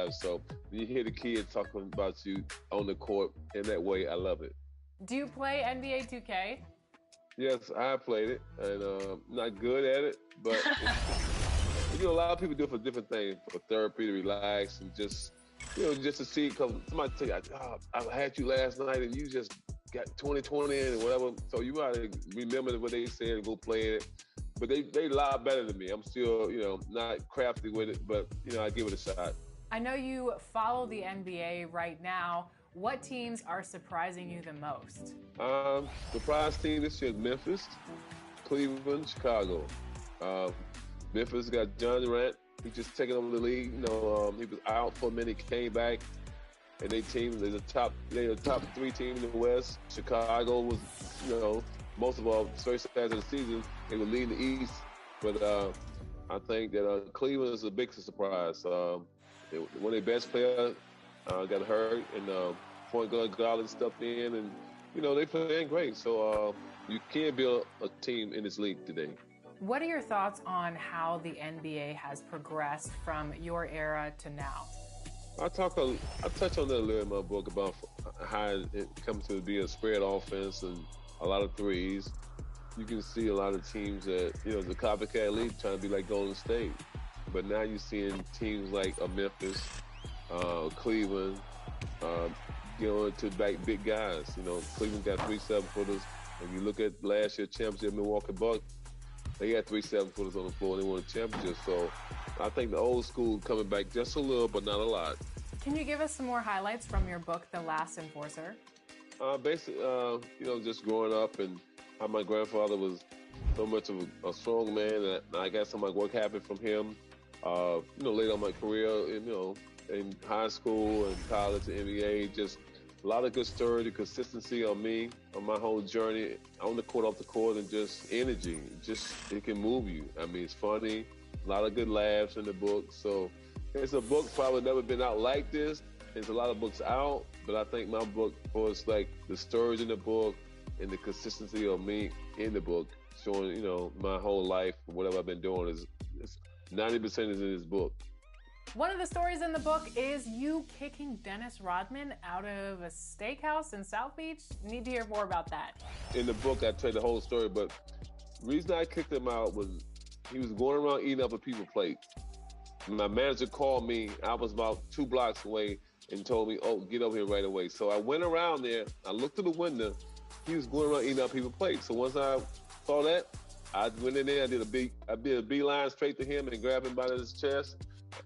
lives. So when you hear the kids talking about you on the court in that way, I love it. Do you play NBA 2K? Yes, I played it, and not good at it, but a lot of people do it for different things, for therapy, to relax, and just to see, because somebody tell you, I had you last night, and you just got 20 in and whatever. So you gotta remember what they said and go play it. But they a lot better than me. I'm still, not crafty with it, but I give it a shot. I know you follow the NBA right now. What teams are surprising you the most? Surprise team this year is Memphis, Cleveland, Chicago. Memphis got John Durant. He just taking over the league. He was out for a minute, came back, and they're the top 3 team in the West. Chicago was, most of all, first half of the season, they were leading the East. But I think that Cleveland is a big surprise. One of their best players got hurt, and point guard Garland stepped in, and they playing great. So you can't build a team in this league today. What are your thoughts on how the NBA has progressed from your era to now? I touch on that a little in my book about how it comes to be a spread offense and a lot of threes. You can see a lot of teams that, the copycat league trying to be like Golden State. But now you're seeing teams like Memphis, Cleveland, to back big guys. Cleveland got 3 7-footers. If you look at last year's championship, Milwaukee Bucks, they had 3 7-footers on the floor and they won a championship. So I think the old school coming back just a little, but not a lot. Can you give us some more highlights from your book, The Last Enforcer? Basically, just growing up and how my grandfather was so much of a strong man that I got some of my work happened from him. Later on my career, in high school and college and NBA, just a lot of good story, the consistency on me, on my whole journey, on the court, off the court, and just energy. It can move you. I mean, it's funny, a lot of good laughs in the book. So it's a book probably never been out like this. There's a lot of books out, but I think my book was like the stories in the book and the consistency of me in the book, showing, my whole life, whatever I've been doing is 90% is in this book. One of the stories in the book is you kicking Dennis Rodman out of a steakhouse in South Beach. Need to hear more about that. In the book, I tell you the whole story, but the reason I kicked him out was he was going around eating up a people's plate. My manager called me. I was about 2 blocks away and told me, get over here right away. So I went around there. I looked through the window. He was going around eating up people's plates. So once I saw that, I went in there. I did a beeline straight to him and grabbed him by his chest.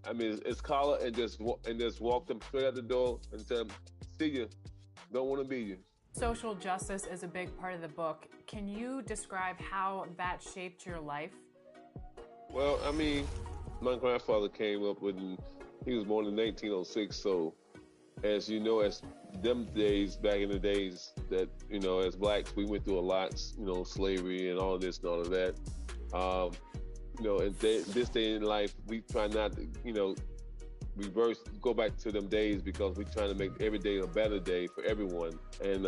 I mean, his collar, and just walked him straight out the door and said, "See you. Don't want to be you." Social justice is a big part of the book. Can you describe how that shaped your life? Well, I mean, my grandfather came up with, he was born in 1906, so as you know, as them days, back in the days that, as blacks, we went through a lot, slavery and all this and all of that. In this day in life, we try not to, go back to them days because we're trying to make every day a better day for everyone and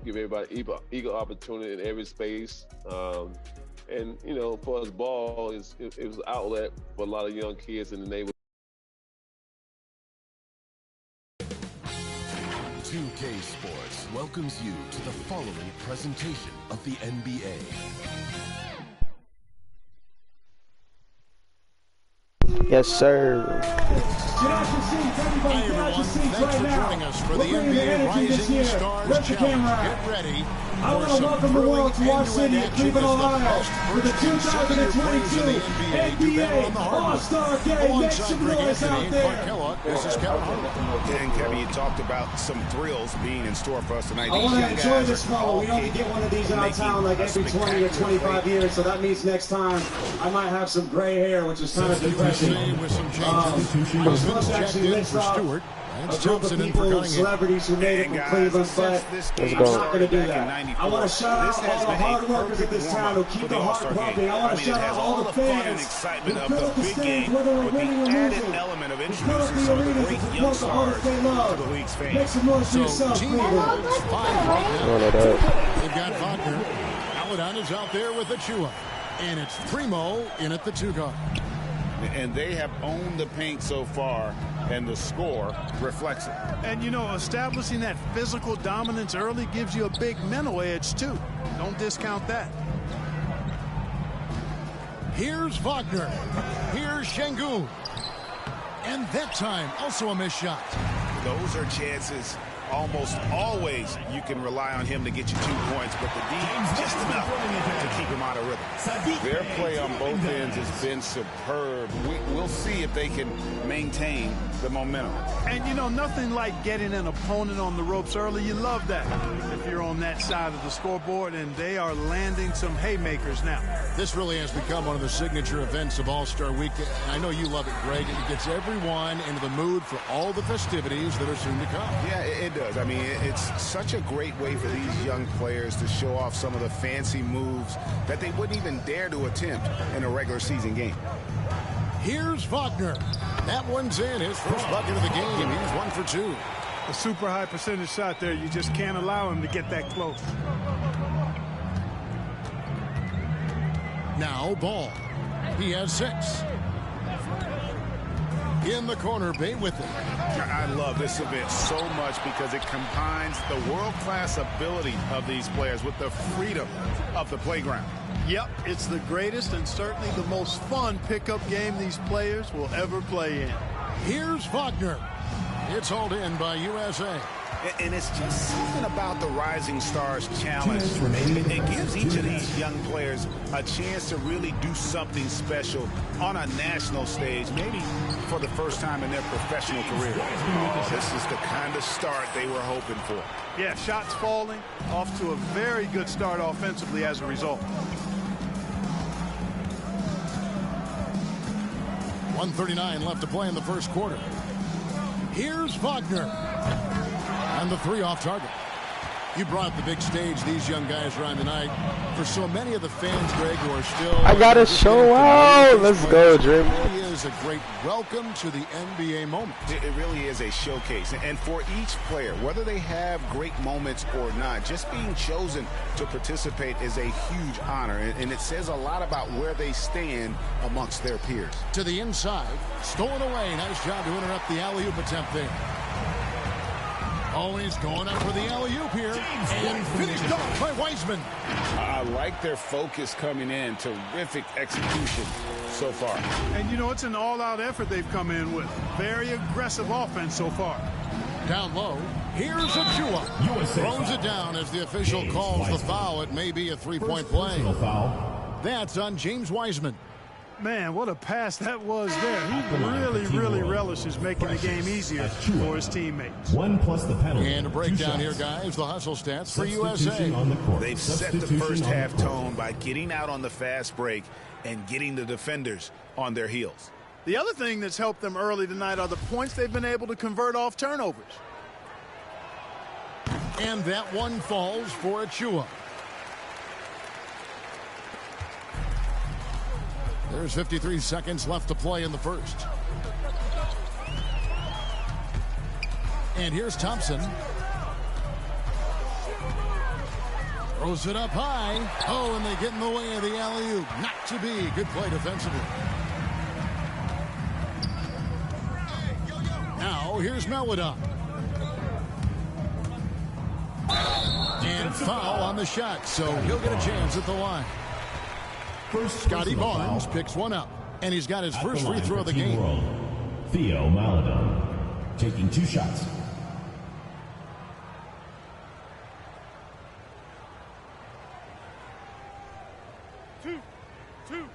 give everybody equal opportunity in every space. And, for us, ball, it was an outlet for a lot of young kids in the neighborhood. 2K Sports welcomes you to the following presentation of the NBA. Yes, sir. Hi, everyone. Thanks for joining us for the NBA Rising Stars Challenge. Get ready. I want to welcome the world to our city of Cleveland, Ohio, for the 2022 NBA All-Star Game. Make some noise out there. This is Kevin Harlan. And Kevin, you talked about some thrills being in store for us tonight. I want to enjoy this moment. We only get one of these in our town like every 20 or 25 years, so that means next time I might have some gray hair, which is kind of depressing. With some changes. I'm supposed to actually list off a group of people, celebrities who made it from Cleveland, but I'm not going to do that. I want to shout out all the hard workers of this town who keep the heart pumping. I want to shout out all the fans who fill up the stage, whether we're winning or losing, who fill up the arenas to support the artists they love. Make some noise for yourself, Cleveland. They've got Wagner. Aladdin is out there with the chew-up. And it's Primo in at the 2 guard. And they have owned the paint so far, and the score reflects it. And, you know, establishing that physical dominance early gives you a big mental edge, too. Don't discount that. Here's Wagner. Here's Şengün. And that time, also a missed shot. Those are chances. Almost always you can rely on him to get you 2 points, but the D's just enough to keep him out of rhythm. Their play on both ends has been superb. We'll see if they can maintain the momentum. And, you know, nothing like getting an opponent on the ropes early. You love that if you're on that side of the scoreboard, and they are landing some haymakers now. This really has become one of the signature events of All-Star Weekend. I know you love it, Greg. It gets everyone into the mood for all the festivities that are soon to come. Yeah, it does. I mean, it's such a great way for these young players to show off some of the fancy moves that they wouldn't even dare to attempt in a regular season game. Here's Wagner. That one's in. His first bucket of the game. He's 1 for 2. A super high percentage shot there. You just can't allow him to get that close. Now Ball. He has 6. In the corner, Bay with it. I love this event so much because it combines the world-class ability of these players with the freedom of the playground. Yep, it's the greatest and certainly the most fun pickup game these players will ever play in. Here's Wagner. It's hauled in by USA. And it's just something about the Rising Stars Challenge. It gives each of these young players a chance to really do something special on a national stage, maybe for the first time in their professional career. This is the kind of start they were hoping for. Yeah, shots falling, off to a very good start offensively as a result. 1:39 left to play in the first quarter. Here's Wagner. And the 3 off target. You brought up the big stage these young guys are on tonight. For so many of the fans, Greg, who are still... I gotta show out. Let's go, Dream. It really is a great welcome to the NBA moment. It really is a showcase. And for each player, whether they have great moments or not, just being chosen to participate is a huge honor. And it says a lot about where they stand amongst their peers. To the inside. Stolen away. Nice job to interrupt the alley-oop attempt there. Oh, he's going up for the alley-oop here. And finished off by Wiseman. I like their focus coming in. Terrific execution so far. And, you know, it's an all-out effort they've come in with. Very aggressive offense so far. Down low. Here's Achua. Throws it down as the official calls the foul. It may be a three-point play. That's on James Wiseman. Man, what a pass that was there. He really relishes making the game easier for his teammates. 1 plus the penalty. And a breakdown here, guys. The hustle stats for USA. They've set the first half tone by getting out on the fast break and getting the defenders on their heels. The other thing that's helped them early tonight are the points they've been able to convert off turnovers. And that one falls for Achua. There's 53 seconds left to play in the first. And here's Thompson. Throws it up high. Oh, and they get in the way of the alley-oop. Not to be. Good play defensively. Now, here's Melodon. And foul on the shot, so he'll get a chance at the line. Scotty Barnes picks one up, and he's got his first free throw of the game. Theo Maledon taking 2 shots. Two.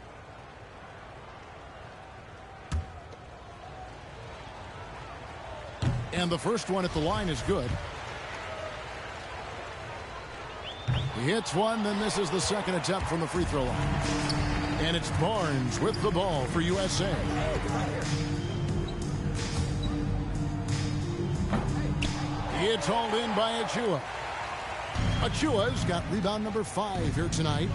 And the first one at the line is good. He hits one, then this is the second attempt from the free throw line. And it's Barnes with the ball for USA. It's hauled in by Achua. Achua's got rebound number 5 here tonight.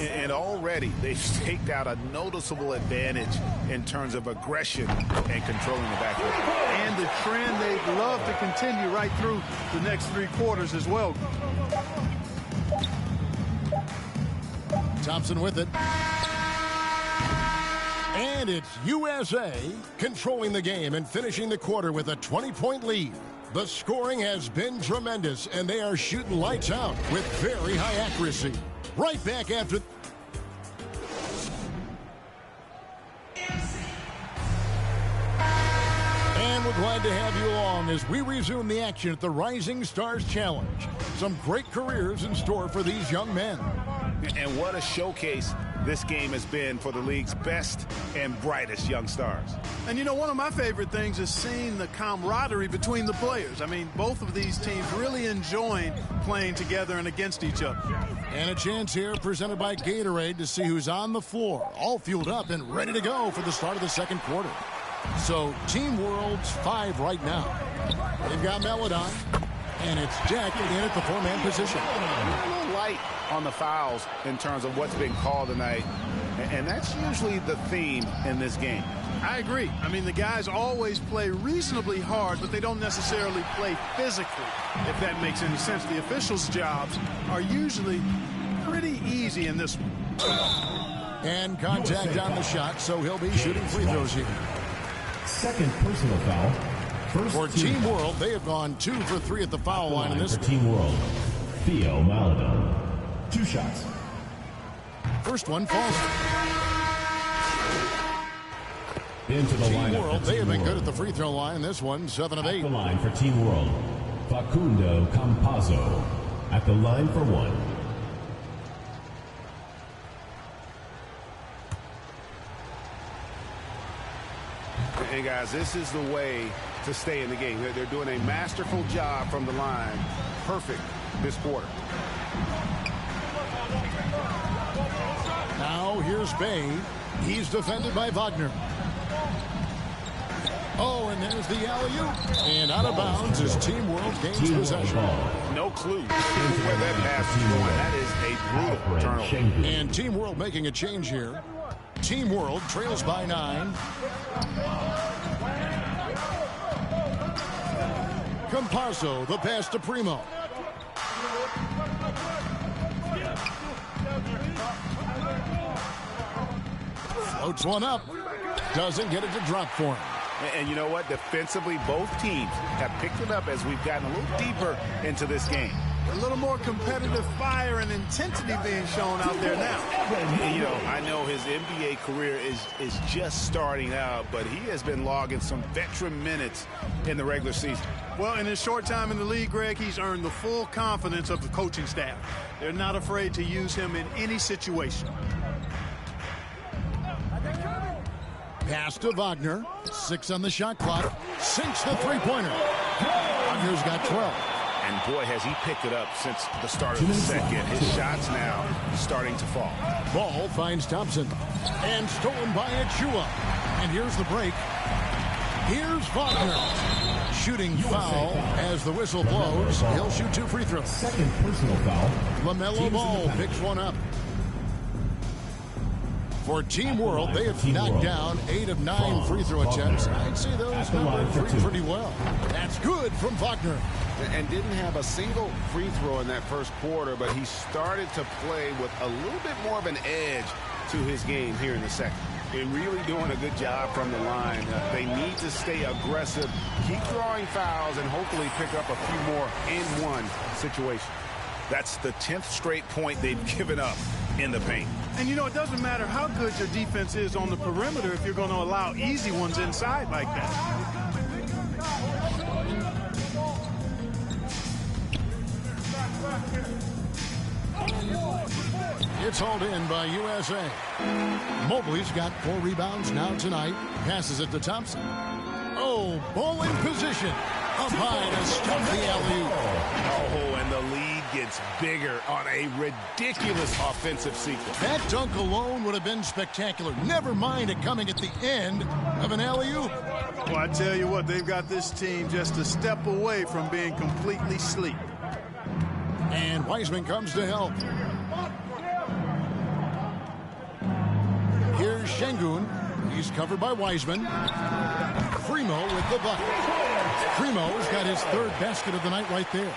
And already they've staked out a noticeable advantage in terms of aggression and controlling the backcourt. And the trend they'd love to continue right through the next 3 quarters as well. Thompson with it. And it's USA controlling the game and finishing the quarter with a 20-point lead. The scoring has been tremendous, and they are shooting lights out with very high accuracy. Right back after... And we're glad to have you along as we resume the action at the Rising Stars Challenge. Some great careers in store for these young men. And what a showcase this game has been for the league's best and brightest young stars. And you know, one of my favorite things is seeing the camaraderie between the players. I mean, both of these teams really enjoying playing together and against each other. And a chance here presented by Gatorade to see who's on the floor, all fueled up and ready to go for the start of the second quarter. So Team World's 5 right now. They've got Meladon, and it's Jack again at the 4-man position. A little light on the fouls in terms of what's been called tonight, and that's usually the theme in this game. I agree. I mean, the guys always play reasonably hard, but they don't necessarily play physically, if that makes any sense. The officials' jobs are usually pretty easy in this one. And contact on the shot, so he'll be shooting free throws here. Second personal foul. First for Team World, they have gone 2 for 3 at the foul line in this. For Team World, Theo Maladon. 2 shots. First one falls. Into the Team lineup. World, they have been good at the free throw line in this one, 7 of 8. At the line for Team World, Facundo Campazzo. At the line for 1. Hey, guys, this is the way to stay in the game. They're doing a masterful job from the line. Perfect this quarter. Now here's Bay. He's defended by Wagner. Oh, and there's the alley-oop. And out of bounds as Team World gains possession. No clue where that pass is going. That is a brutal turnover. And Team World making a change here. Team World trails by 9. Campazzo, the pass to Primo. Floats one up. Doesn't get it to drop for him. And you know what? Defensively, both teams have picked it up as we've gotten a little deeper into this game. A little more competitive fire and intensity being shown out there now. You know, I know his NBA career is just starting out, but he has been logging some veteran minutes in the regular season. Well, in his short time in the league, Greg, he's earned the full confidence of the coaching staff. They're not afraid to use him in any situation. Pass to Wagner. 6 on the shot clock. Sinks the three-pointer. Wagner's got 12. And boy, has he picked it up since the start of the second. His shots now starting to fall. Ball finds Thompson. And stolen by Achua. And here's the break. Here's Wagner. Shooting foul as the whistle blows. He'll shoot 2 free throws. Second personal foul. LaMelo Ball picks one up. For Team World, they have knocked down 8 of 9 free throw attempts. I'd say those numbers read pretty well. That's good from Wagner. And didn't have a single free throw in that first quarter, but he started to play with a little bit more of an edge to his game here in the second. They're really doing a good job from the line. They need to stay aggressive, keep drawing fouls, and hopefully pick up a few more in-one situations. That's the 10th straight point they've given up in the paint. And, you know, it doesn't matter how good your defense is on the perimeter if you're going to allow easy ones inside like that. It's hauled in by USA. Mobley's got 4 rebounds now tonight. Passes it to Thompson. Oh, ball in position. Up high to stop the alley-oop. Oh, and the lead gets bigger on a ridiculous offensive sequence. That dunk alone would have been spectacular. Never mind it coming at the end of an alley-oop. Well, I tell you what, they've got this team just a step away from being completely asleep. And Wiseman comes to help. Here's Şengün. He's covered by Wiseman. Primo with the bucket. Primo's got his 3rd basket of the night right there.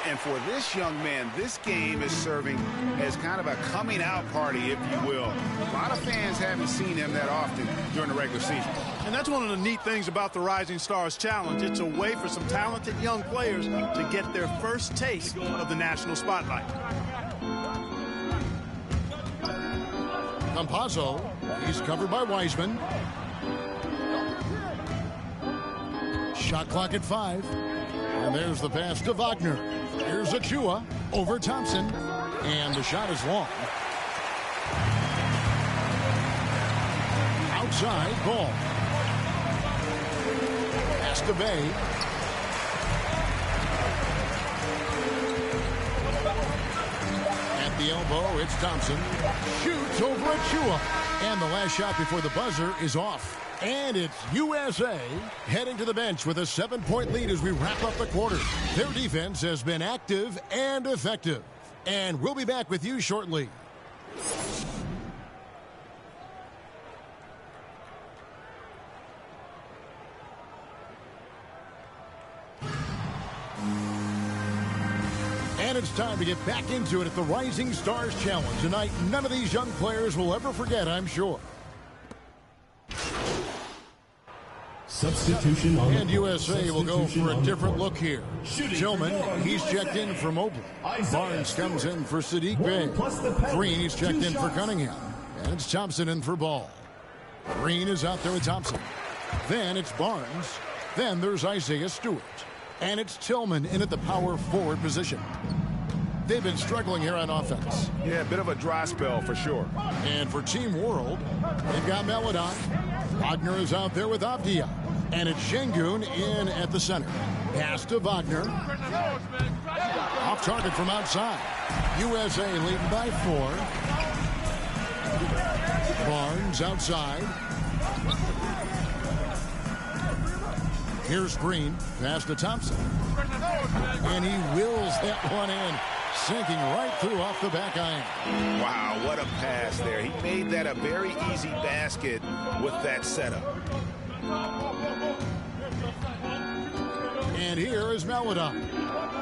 And for this young man, this game is serving as kind of a coming out party, if you will. A lot of fans haven't seen him that often during the regular season. And that's one of the neat things about the Rising Stars Challenge. It's a way for some talented young players to get their first taste of the national spotlight. Campazzo, he's covered by Wiseman. Shot clock at 5. And there's the pass to Wagner. Here's Achua over Thompson. And the shot is long. Outside, ball. Pass to Bay. At the elbow, it's Thompson. Shoots over Achua. And the last shot before the buzzer is off. And it's USA heading to the bench with a 7-point lead as we wrap up the quarter. Their defense has been active and effective. And we'll be back with you shortly. And it's time to get back into it at the Rising Stars Challenge. Tonight, none of these young players will ever forget, I'm sure. Substitution on and USA will go for a different look here. Tillman, he's checked in for Mobley. Barnes comes in for Sadiq Bey. Green, he's checked in for Cunningham. And it's Thompson in for Ball. Green is out there with Thompson. Then it's Barnes. Then there's Isaiah Stewart. And it's Tillman in at the power forward position. They've been struggling here on offense. Yeah, a bit of a dry spell for sure. And for Team World, they've got Melodon. Wagner is out there with Avdia. And it's Şengün in at the center. Pass to Wagner. Off target from outside. USA leading by 4. Barnes outside. Here's Green. Pass to Thompson. And he wills that one in. Sinking right through off the back iron. Wow, what a pass there. He made that a very easy basket with that setup. And here is Melodon.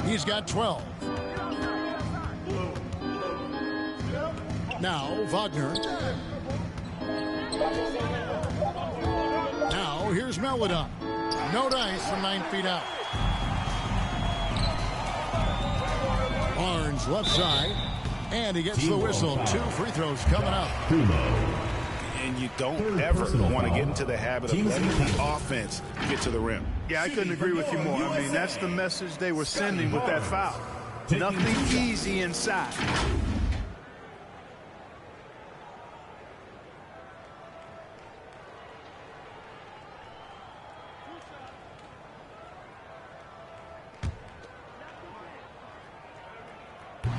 He's got 12. Now Wagner. Now here's Melodon. No dice from 9 feet out. Barnes left side. And he gets the whistle. 2 free throws coming up. And you don't ever want to get into the habit of letting the offense get to the rim. Yeah, I couldn't agree with you more. I mean, that's the message they were sending with that foul. Nothing easy inside.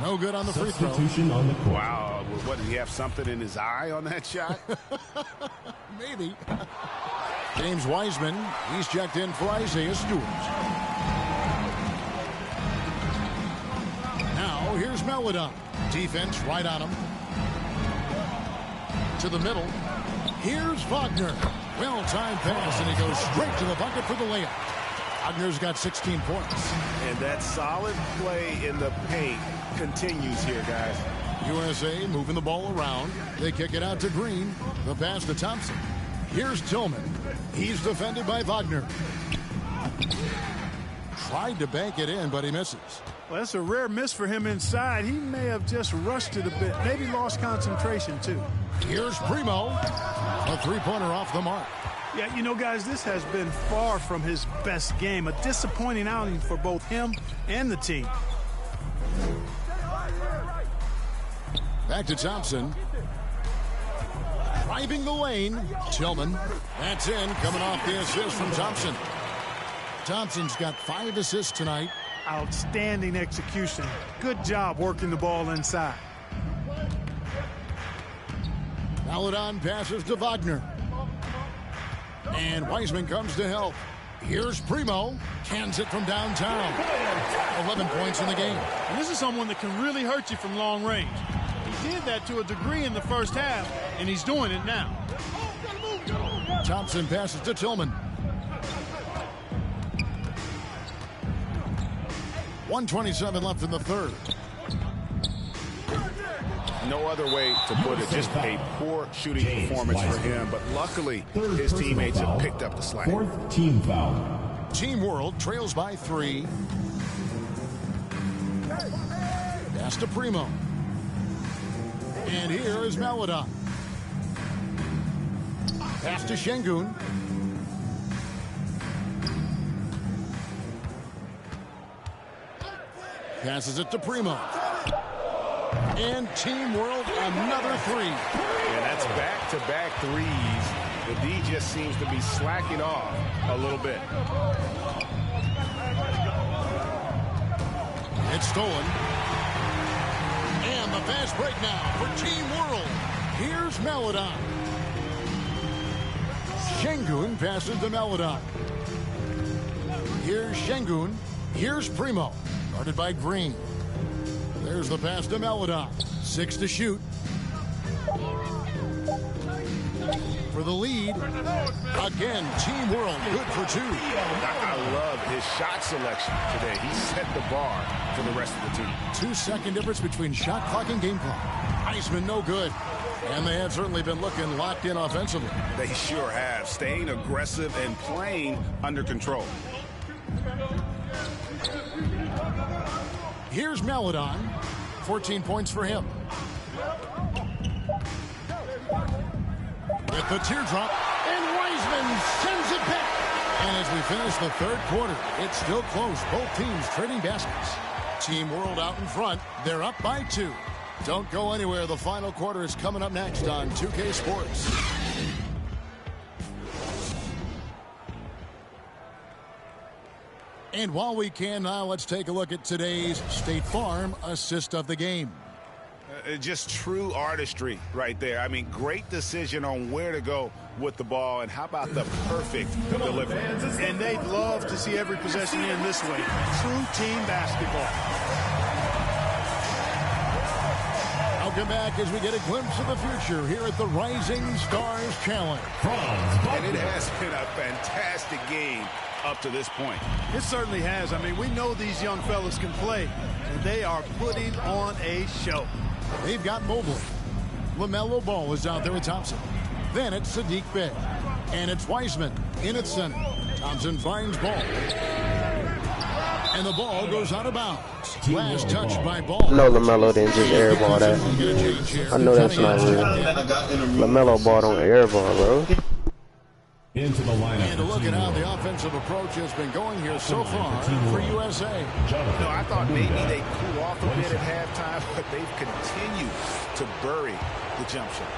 No good on the free throw. On the court. Wow, what, did he have something in his eye on that shot? Maybe. James Wiseman, he's checked in for Isaiah Stewart. Now here's Melodon. Defense right on him. To the middle. Here's Wagner. Well-timed pass, and he goes straight to the bucket for the layup. Wagner's got 16 points. And that solid play in the paint continues here, guys. USA moving the ball around. They kick it out to Green. The pass to Thompson. Here's Tillman. He's defended by Wagner. Tried to bank it in, but he misses. Well, that's a rare miss for him inside. He may have just rushed it a bit. Maybe lost concentration, too. Here's Primo. A three-pointer off the mark. Yeah, you know, guys, this has been far from his best game. A disappointing outing for both him and the team. Back to Thompson. Driving the lane. Tillman. That's in. Coming off the assist from Thompson. Thompson's got 5 assists tonight. Outstanding execution. Good job working the ball inside. Melodon passes to Wagner. And Wiseman comes to help. Here's Primo. Cans it from downtown. 11 points in the game. And this is someone that can really hurt you from long range. He did that to a degree in the first half, and he's doing it now. Thompson passes to Tillman. 1:27 left in the third. No other way to put it. Just a poor shooting performance for him. But luckily, his teammates have picked up the slack. Fourth team foul. Team World trails by 3. Pass to Primo. And here is Maladon. Pass to Şengün. Passes it to Primo. And Team World, another 3. And that's back-to-back threes. The D just seems to be slacking off a little bit. It's stolen. And the fast break now for Team World. Here's Maladon. Şengün passes to Maladon. Here's Şengün. Here's Primo. Guarded by Green. There's the pass to Maladon. 6 to shoot. For the lead. Again, Team World good for 2. I love his shot selection today. He set the bar for the rest of the team. 2-second difference between shot clock and game clock. Heisman no good. And they have certainly been looking locked in offensively. They sure have. Staying aggressive and playing under control. Here's Maladon. 14 points for him. With the teardrop, and Wiseman sends it back. And as we finish the third quarter, it's still close. Both teams trading baskets. Team World out in front. They're up by 2. Don't go anywhere. The final quarter is coming up next on 2K Sports. And while we can now, let's take a look at today's State Farm assist of the game. Just true artistry right there. I mean, great decision on where to go with the ball, and how about the perfect delivery. And they'd love to see every possession in this way. True team basketball. I'll come back as we get a glimpse of the future here at the Rising Stars Challenge. And it has been a fantastic game up to this point. It certainly has. I mean, we know these young fellas can play, and they are putting on a show. They've got Mobley. LaMelo Ball is out there with Thompson. Then it's Sadiq Bey. And it's Wiseman in at center. Thompson finds Ball. And the ball goes out of bounds. Last touch by Ball. No, LaMelo didn't just airball that. I know that's not real. LaMelo ball don't airball, bro. Into the lineup. And to look at how the offensive approach has been going here so far for USA. No, I thought maybe they cool off a bit at halftime, but they've continued to bury the jump shot.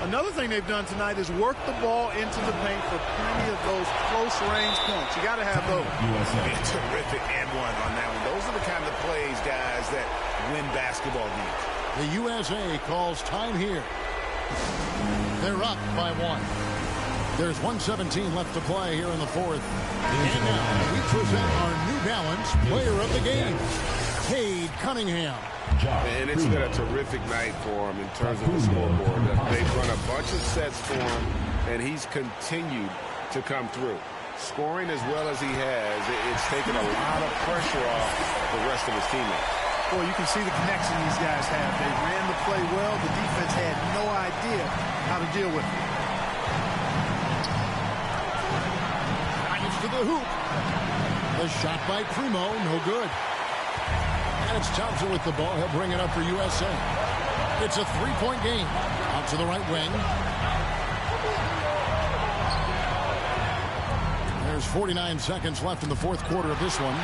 Another thing they've done tonight is work the ball into the paint for plenty of those close-range points. You got to have those. A terrific and one on that one. Those are the kind of plays, guys, that win basketball games. The USA calls time here. They're up by 1. There's 1:17 left to play here in the fourth. And now we present our New Balance player of the game, Kade Cunningham. And it's been a terrific night for him in terms of the scoreboard. They've run a bunch of sets for him, and he's continued to come through. Scoring as well as he has, it's taken a lot of pressure off the rest of his teammates. Boy, you can see the connection these guys have. They ran the play well. The defense had no idea how to deal with it. To the hoop. The shot by Primo, no good. And it's Thompson with the ball. He'll bring it up for USA. It's a 3-point game. Out to the right wing. There's 49 seconds left in the fourth quarter of this one.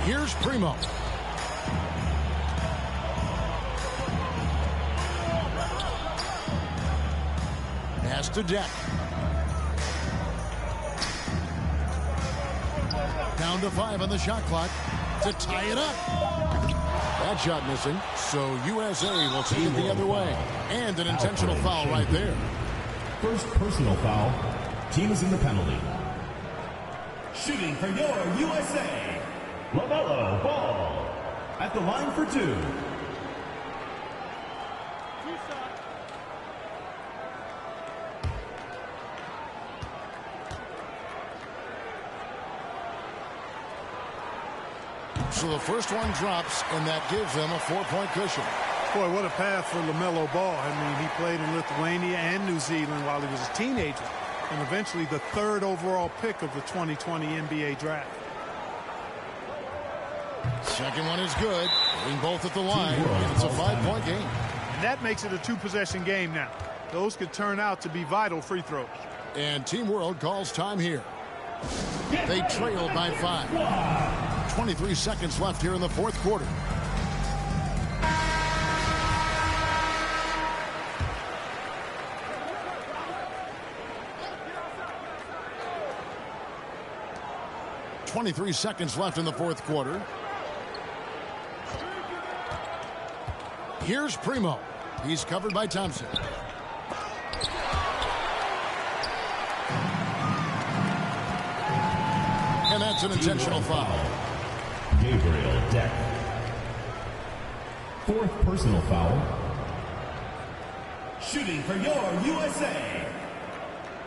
Here's Primo. Pass to Deck. Down to 5 on the shot clock to tie it up. That shot missing, so USA will take it the other way. And an intentional foul right there. First personal foul. Team is in the penalty. Shooting for your USA, LaMelo Ball. At the line for 2. So the first one drops, and that gives them a 4-point cushion. Boy, what a path for LaMelo Ball. I mean, he played in Lithuania and New Zealand while he was a teenager, and eventually the 3rd overall pick of the 2020 NBA draft. Second one is good. Hitting both at the line, and it's a 5-point game. And that makes it a 2-possession game now. Those could turn out to be vital free throws. And Team World calls time here. They trail by 5. 23 seconds left here in the fourth quarter. .23 seconds left in the fourth quarter. Here's Primo. He's covered by Thompson. And that's an intentional foul. Gabriel Deck. 4th personal foul. Shooting for your USA.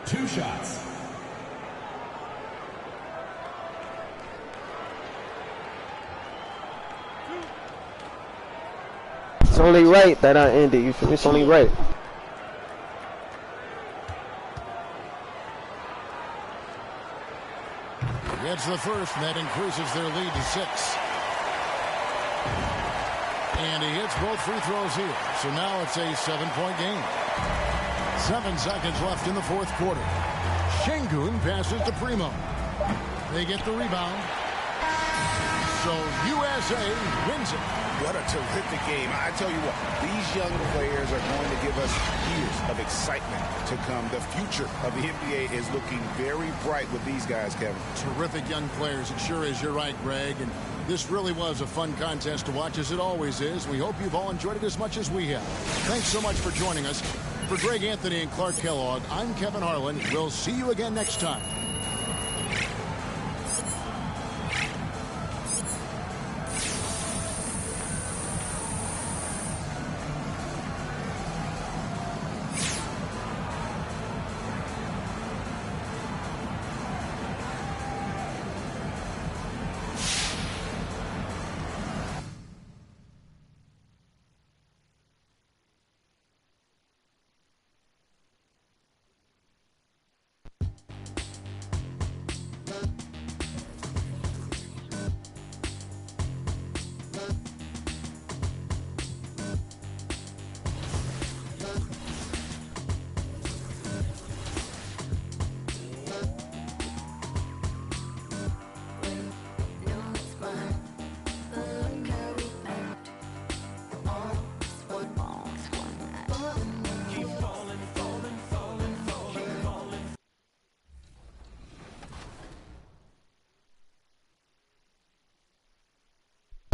2 shots. It's only right that I ended. You feel me? It's only right. Gets the first, and that increases their lead to 6. And he hits both free throws here. So now it's a 7-point game. 7 seconds left in the fourth quarter. Şengün passes to Primo. They get the rebound. So USA wins it. What a terrific game. I tell you what, these young players are going to give us years of excitement to come. The future of the NBA is looking very bright with these guys, Kevin. Terrific young players. It sure is. You're right, Greg. And this really was a fun contest to watch, as it always is. We hope you've all enjoyed it as much as we have. Thanks so much for joining us. For Greg Anthony and Clark Kellogg, I'm Kevin Harlan. We'll see you again next time.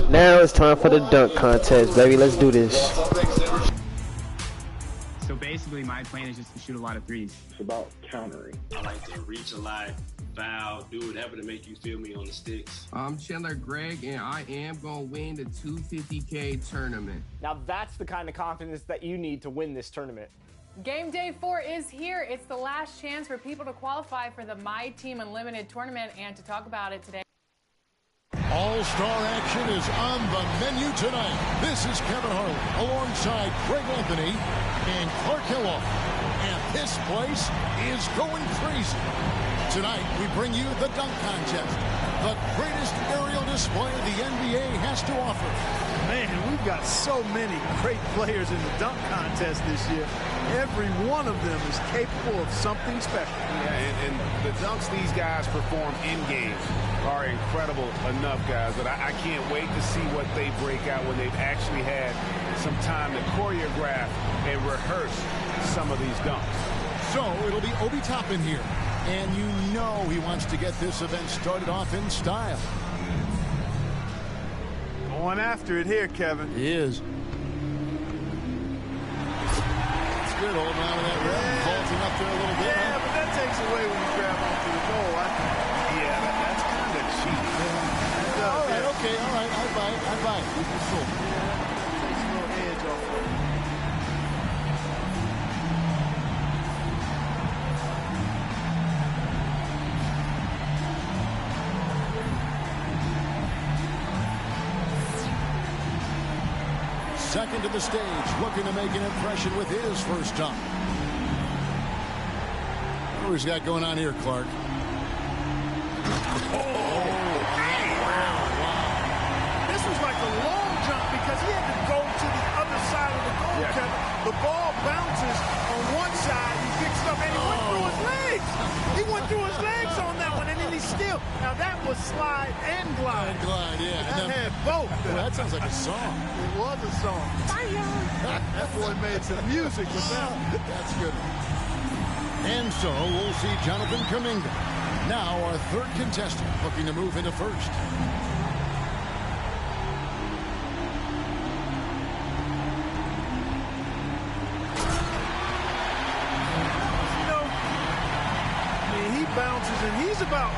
Now it's time for the dunk contest, baby. Let's do this. So basically, my plan is just to shoot a lot of threes. It's about countering. I like to reach a lot, foul, do whatever to make you feel me on the sticks. I'm Chandler Gregg, and I am going to win the 250K tournament. Now that's the kind of confidence that you need to win this tournament. Game day 4 is here. It's the last chance for people to qualify for the My Team Unlimited tournament, and to talk about it today. All-star action is on the menu tonight. This is Kevin Harlan alongside Greg Anthony and Clark Kellogg. And this place is going crazy. Tonight, we bring you the dunk contest, the greatest aerial display the NBA has to offer. Man, we've got so many great players in the dunk contest this year. Every one of them is capable of something special. Yeah, and the dunks these guys perform in games are incredible enough, guys, but I can't wait to see what they break out when they've actually had some time to choreograph and rehearse some of these dunks. So it'll be Obi Toppin here, and you know he wants to get this event started off in style. Going after it here, Kevin. He is. It's good holding on to that rim, vaulting up there a little bit. Yeah, but that takes away when you grab onto the goal. Yeah, that's kind of cheap. All right, okay, all right, I buy it, I buy it. We can sold. Yeah, takes a little edge off of it. second to the stage, looking to make an impression with his first dunk. What has he got going on here, Clark? This was like a long jump because he had to go to the other side of the goal. Yeah. The ball bounces on one side, he picks it up, and he went through his legs. He went through his legs on that one, and then he still. Now that was slide and glide. Yeah. That had both. Well, that sounds like a song. It was a song. That boy made some music with that. That's good. And so we'll see Jonathan Kuminga, now our third contestant, looking to move into first. He bounces and he's about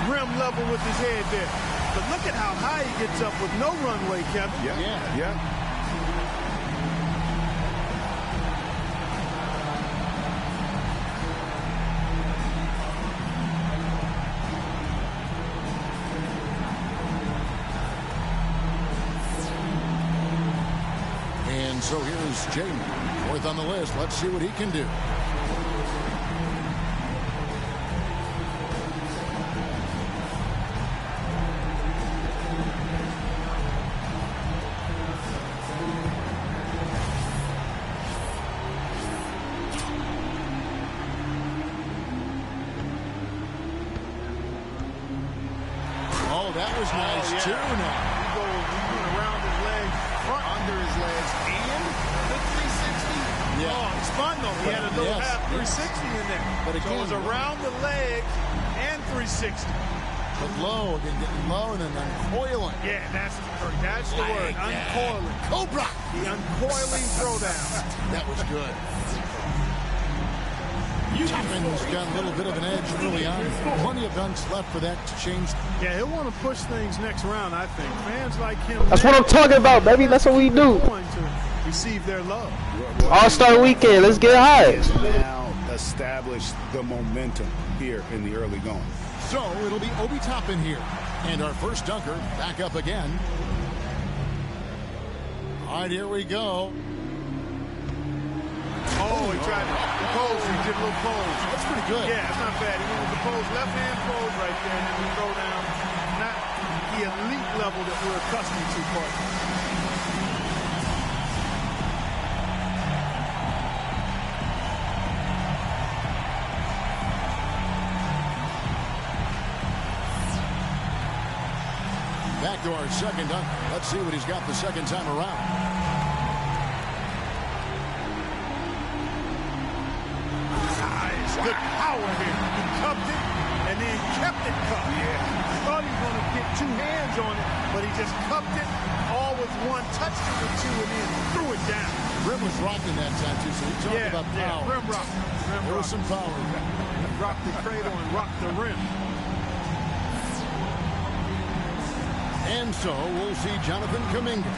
rim level with his head there. But look at how high he gets up with no runway, Kevin. Yeah. And so here's Jamie, fourth on the list. Let's see what he can do. Oh, that was nice too now. He went around his legs, front under his legs, and the 360. Yeah. Oh, it's fun though. He had a little half 360 in there. But again, so it was around the legs and 360. But low, then getting low and then uncoiling. Yeah, that's the word. Uncoiling. Cobra. The uncoiling throwdown. That was good. Chapman's got a little bit of an edge early on. Plenty of dunks left for that to change. Yeah, he'll want to push things next round, I think. Fans like him. That's what I'm talking about, baby. That's what we do. Going to receive their love. All-Star Weekend. Let's get high. Now establish the momentum here in the early going. So it'll be Obi Toppin here. And our first dunker back up again. All right, here we go. Oh, he tried to pose. He did a little pose. That's pretty good. Yeah, it's not bad. He went with the pose, left hand pose right there, and then we throw down. Not the elite level that we're accustomed to, partner. Back to our second dunk. Let's see what he's got the second time around. Good power here. He cupped it and then kept it cupped. Yeah. I thought he was going to get two hands on it, but he just cupped it all with one, touched it with two, and then threw it down. Rim was rocking that time, too, so we talked about power. Yeah, rim rock. There was some power. He rocked the cradle and rocked the rim. And so we'll see Jonathan Kuminga,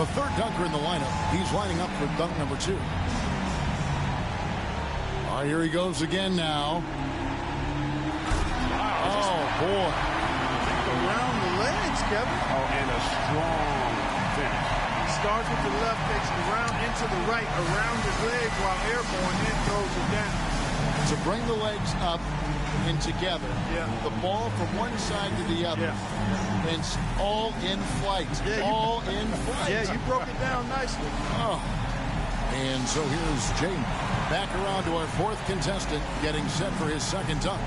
the third dunker in the lineup. He's lining up for dunk number 2. All right, here he goes again now. Oh, boy. Around the legs, Kevin. Oh, and a strong finish. He starts with the left, takes it around into the right, around his legs while airborne, then throws it down. To bring the legs up and together. Yeah. The ball from one side to the other. Yeah. And it's all in flight. Yeah, all in flight. Yeah, you broke it down nicely. Oh. And so here's Jamie. Back around to our fourth contestant, getting set for his second dunk.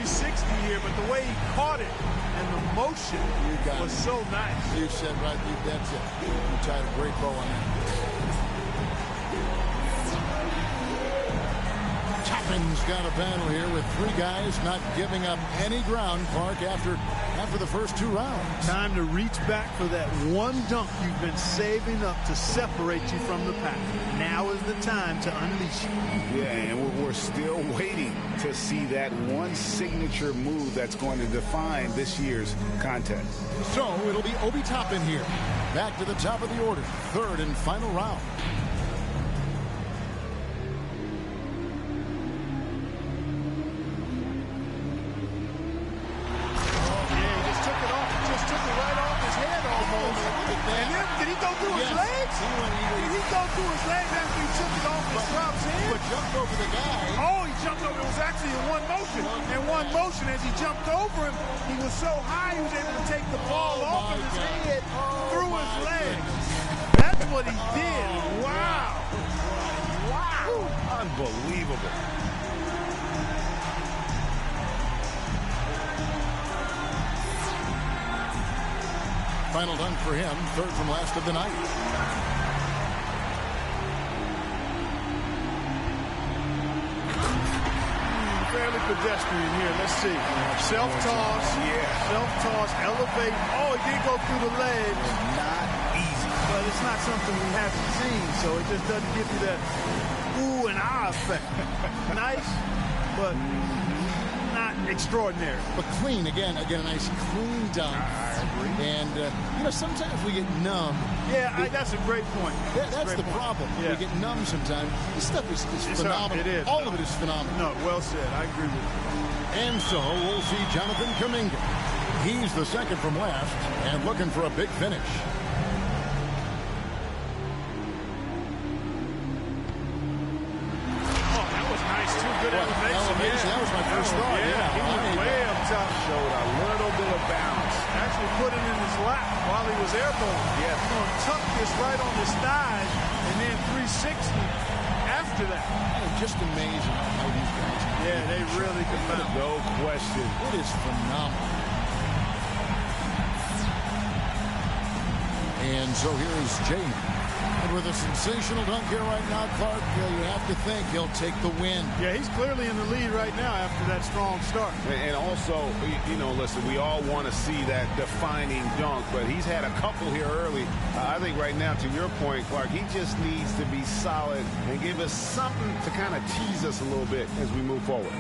360 here, but the way he caught it and the motion was so nice. You said right, that's it. You tied a great bow on that. Toppin's got a battle here with three guys not giving up any ground, Clark, after the first 2 rounds. Time to reach back for that one dunk you've been saving up to separate you from the pack. Now is the time to unleash you. Yeah, and we're still waiting to see that one signature move that's going to define this year's contest. So it'll be Obi Toppin here. Back to the top of the order. Third and final round. Through his legs after he took it off his drop's head. But jumped over the guy. Oh, he jumped over. It was actually in one motion. In one motion, as he jumped over him, he was so high he was able to take the ball off of his head through his legs. That's what he did. Wow. Wow. Unbelievable. Final dunk for him, third from last of the night. Fairly pedestrian here. Let's see. Self-toss. Yeah. Self-toss. Elevate. Oh, he did go through the legs. Not easy. But it's not something we haven't seen, so it just doesn't give you that ooh and ah effect. Nice, but not extraordinary. But clean, again, a nice clean dunk. I agree. And, you know, sometimes we get numb. Yeah, that's a great point. That's the problem. Yeah. We get numb sometimes. This stuff is phenomenal. It is. All of it is phenomenal. No, well said. I agree with you. And so we'll see Jonathan Kuminga. He's the second from last and looking for a big finish. Oh, that was nice, too. Good elevation. Yeah. That was my first thought. Yeah, he was way up top. Showed a little bit of bounce. Actually put it in his lap while he was airborne. Yeah. He's going to tuck this right on his thigh and then 360 after that. Just amazing how these guys can. Yeah, they really can bounce. No question. It is phenomenal. And so here's Jane. And with a sensational dunk here right now, Clark, you have to think he'll take the win. Yeah, he's clearly in the lead right now after that strong start. And also, you know, listen, we all want to see that defining dunk, but he's had a couple here early. I think right now, to your point, Clark, he just needs to be solid and give us something to kind of tease us a little bit as we move forward.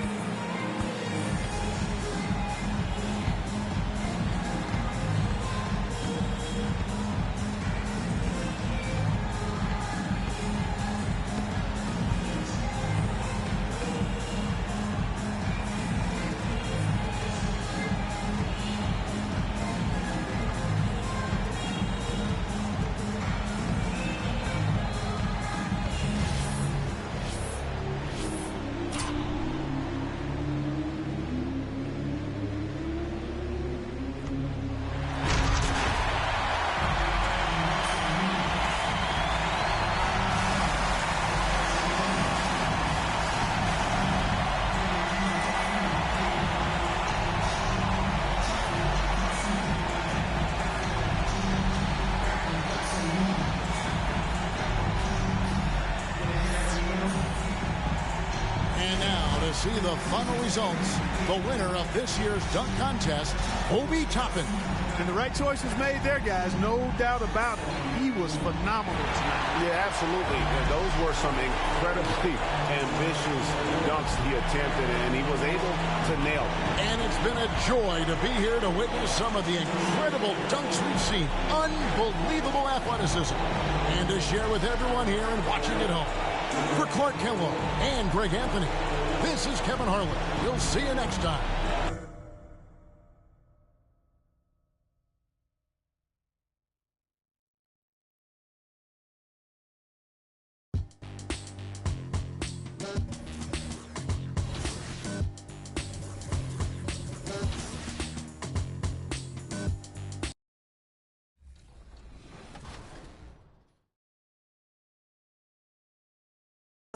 See the final results. The winner of this year's dunk contest, Obi Toppin. And the right choice was made there, guys. No doubt about it. He was phenomenal tonight. Yeah, absolutely. And those were some incredibly ambitious dunks he attempted, and he was able to nail them. And it's been a joy to be here to witness some of the incredible dunks we've seen. Unbelievable athleticism. And to share with everyone here and watching at home. For Clark Kellogg and Greg Anthony, this is Kevin Harlan. We'll see you next time.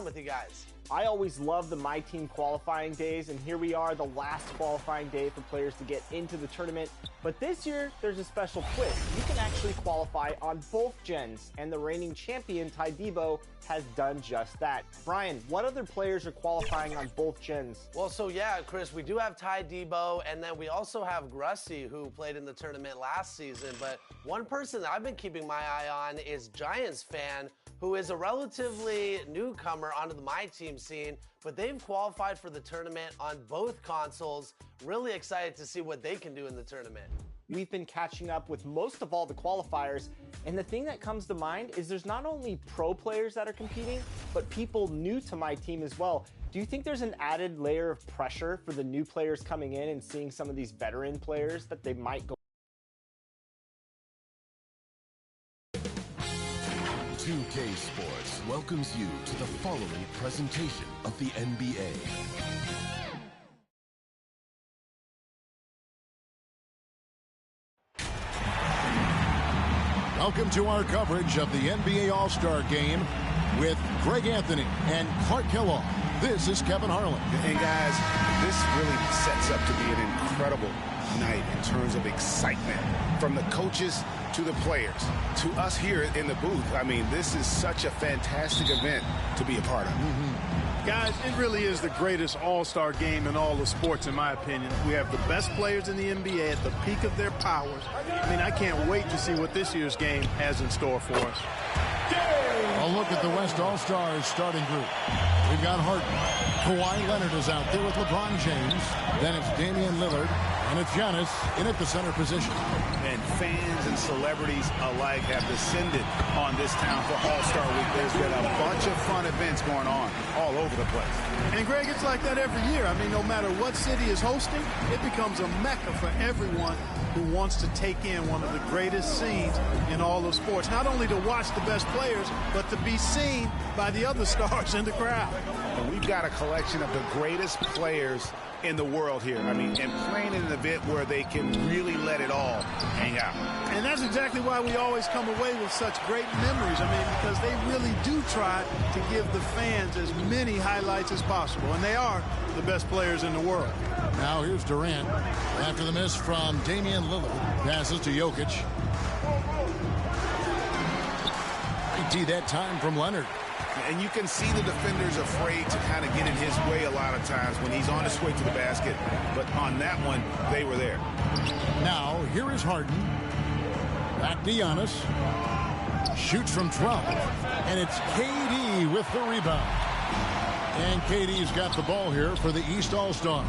with you guys. I always love the My Team qualifying days, and here we are, the last qualifying day for players to get into the tournament. But this year, there's a special twist. You can actually qualify on both gens, and the reigning champion, Kade has done just that. Brian, what other players are qualifying on both gens? Well, so yeah, Chris, we do have Kade, and then we also have Grussie, who played in the tournament last season. But one person that I've been keeping my eye on is Giants fan, who is a relatively newcomer onto the My Team scene, but they've qualified for the tournament on both consoles. Really excited to see what they can do in the tournament. We've been catching up with most of all the qualifiers, and the thing that comes to mind is there's not only pro players that are competing, but people new to My Team as well. Do you think there's an added layer of pressure for the new players coming in and seeing some of these veteran players that they might go? 2K Sports welcomes you to the following presentation of the NBA. Welcome to our coverage of the NBA All-Star Game with Greg Anthony and Clark Kellogg. This is Kevin Harlan. And guys, this really sets up to be an incredible night in terms of excitement from the coaches to the players to us here in the booth. I mean, this is such a fantastic event to be a part of. Guys, it really is the greatest all-star game in all of sports, in my opinion. We have the best players in the NBA at the peak of their powers. I mean, I can't wait to see what this year's game has in store for us. A look at the West All-Stars starting group. We've got Harden. Kawhi Leonard is out there with LeBron James. Then it's Damian Lillard. And it's Giannis in at the center position. And fans and celebrities alike have descended on this town for All-Star Week. There's been a bunch of fun events going on all over the place. And Greg, it's like that every year. I mean, no matter what city is hosting, it becomes a mecca for everyone who wants to take in one of the greatest scenes in all of sports. Not only to watch the best players, but to be seen by the other stars in the crowd. And we've got a collection of the greatest players in the world here. I mean, and playing in an event where they can really let it all hang out. And that's exactly why we always come away with such great memories. I mean, because they really do try to give the fans as many highlights as possible. And they are the best players in the world. Now here's Durant. After the miss from Damian Lillard. Passes to Jokic. IT that time from Leonard. And you can see the defenders afraid to kind of get in his way a lot of times when he's on his way to the basket. But on that one, they were there. Now, here is Harden. Back to Giannis. Shoots from 12. And it's KD with the rebound. And KD's got the ball here for the East All-Stars.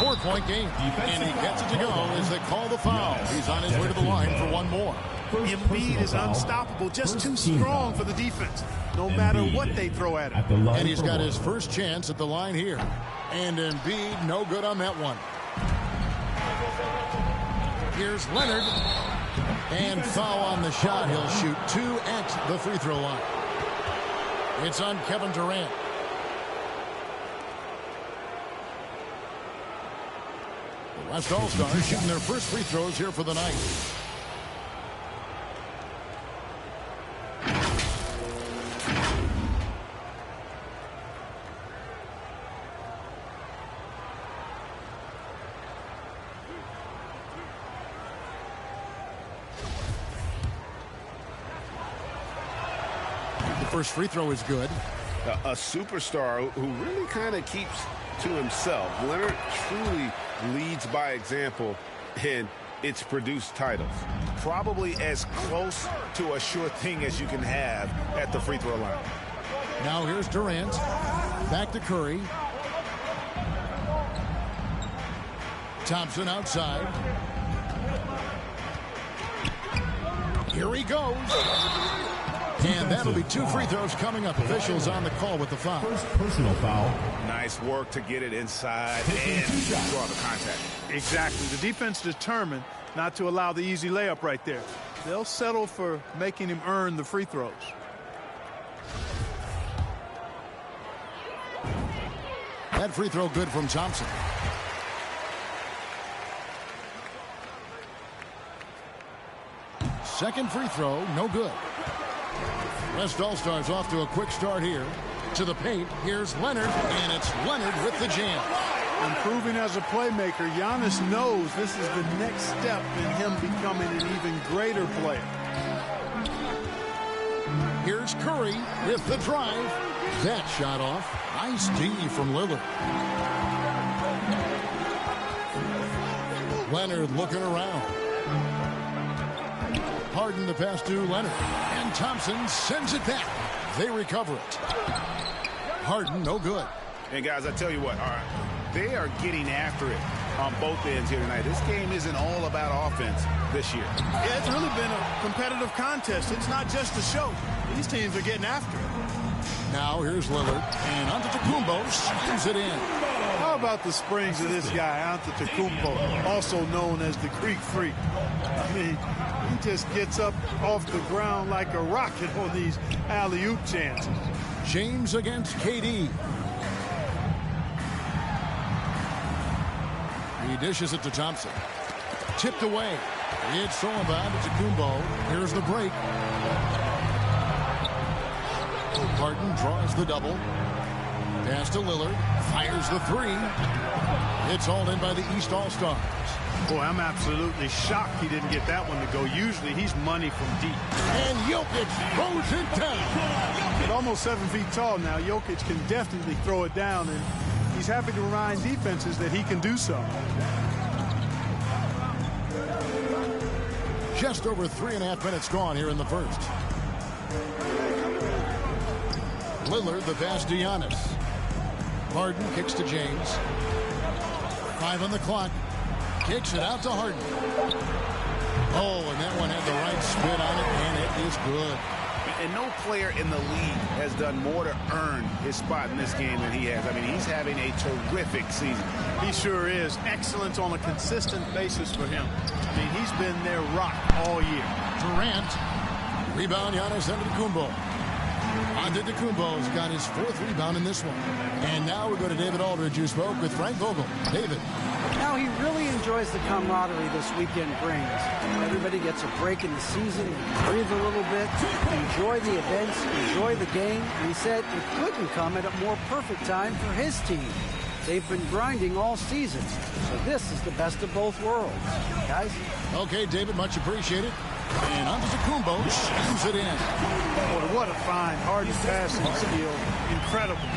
4-point game. And he gets it to go as they call the foul. He's on his way to the line for one more. Embiid is unstoppable, just too strong for the defense, no matter what they throw at him. And he's got his first chance at the line here. And Embiid, no good on that one. Here's Leonard. And foul on the shot. He'll shoot 2 at the free throw line. It's on Kevin Durant. The West All-Stars shooting their first free throws here for the night. First free throw is good. A superstar who really kind of keeps to himself. Leonard truly leads by example, and it's produced titles. Probably as close to a sure thing as you can have at the free throw line. Now here's Durant. Back to Curry. Thompson outside. Here he goes. And that'll be 2 free throws coming up. Officials on the call with the foul. First personal foul. Nice work to get it inside and draw the contact. Exactly. The defense determined not to allow the easy layup right there. They'll settle for making him earn the free throws. That free throw good from Thompson. Second free throw, no good. West All-Stars off to a quick start here. To the paint, here's Leonard, and it's Leonard with the jam. Improving as a playmaker, Giannis knows this is the next step in him becoming an even greater player. Here's Curry with the drive. That shot off. Nice D from Lillard. Leonard looking around. Harden the pass to Leonard. And Thompson sends it back. They recover it. Harden, no good. And guys, I tell you what, all right, they are getting after it on both ends here tonight. This game isn't all about offense this year. Yeah, it's really been a competitive contest. It's not just a show. These teams are getting after it. Now here's Lillard, and Antetokounmpo slams it in. How about the springs of this guy, Antetokounmpo, also known as the Greek Freak? I mean, he just gets up off the ground like a rocket on these alley-oop chances. James against KD. He dishes it to Thompson. Tipped away. It's Sullivan to Kumbo. Here's the break. Harden draws the double. Pass to Lillard. Fires the three. It's hauled in by the East All-Stars. Boy, I'm absolutely shocked he didn't get that one to go. Usually he's money from deep. And Jokic throws it down. At almost 7 feet tall now, Jokic can definitely throw it down, and he's happy to remind defenses that he can do so. Just over 3.5 minutes gone here in the first. Lillard, the pass to Giannis. Harden kicks to James. 5 on the clock. Kicks it out to Harden. Oh, and that one had the right spin on it, and it is good. And no player in the league has done more to earn his spot in this game than he has. I mean, he's having a terrific season. He sure is. Excellence on a consistent basis for him. I mean, he's been their rock all year. Durant. Rebound, Giannis Antetokounmpo. Antetokounmpo's got his 4th rebound in this one. And now we go to David Aldridge, who spoke with Frank Vogel. David. Now he really enjoys the camaraderie this weekend brings. Everybody gets a break in the season, breathe a little bit, enjoy the events, enjoy the game. And he said it couldn't come at a more perfect time for his team. They've been grinding all season, so this is the best of both worlds. Guys? Okay, David, much appreciated. And Antetokounmpo shoots it in. Boy, what a find. Harden's passing skill. Incredible.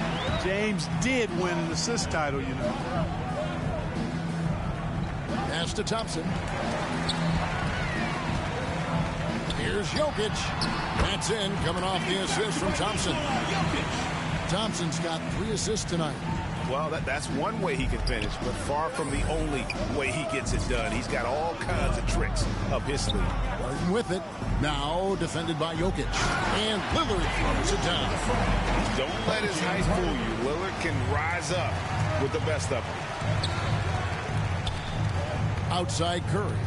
James did win an assist title, you know. Pass to Thompson. Here's Jokic. That's in, coming off the assist from Thompson. Thompson's got 3 assists tonight. Well, that's one way he can finish, but far from the only way he gets it done. He's got all kinds of tricks up his sleeve. Harden with it. Now defended by Jokic. And Lillard throws it down. Don't let his height fool you. Lillard can rise up with the best of them. Outside Curry.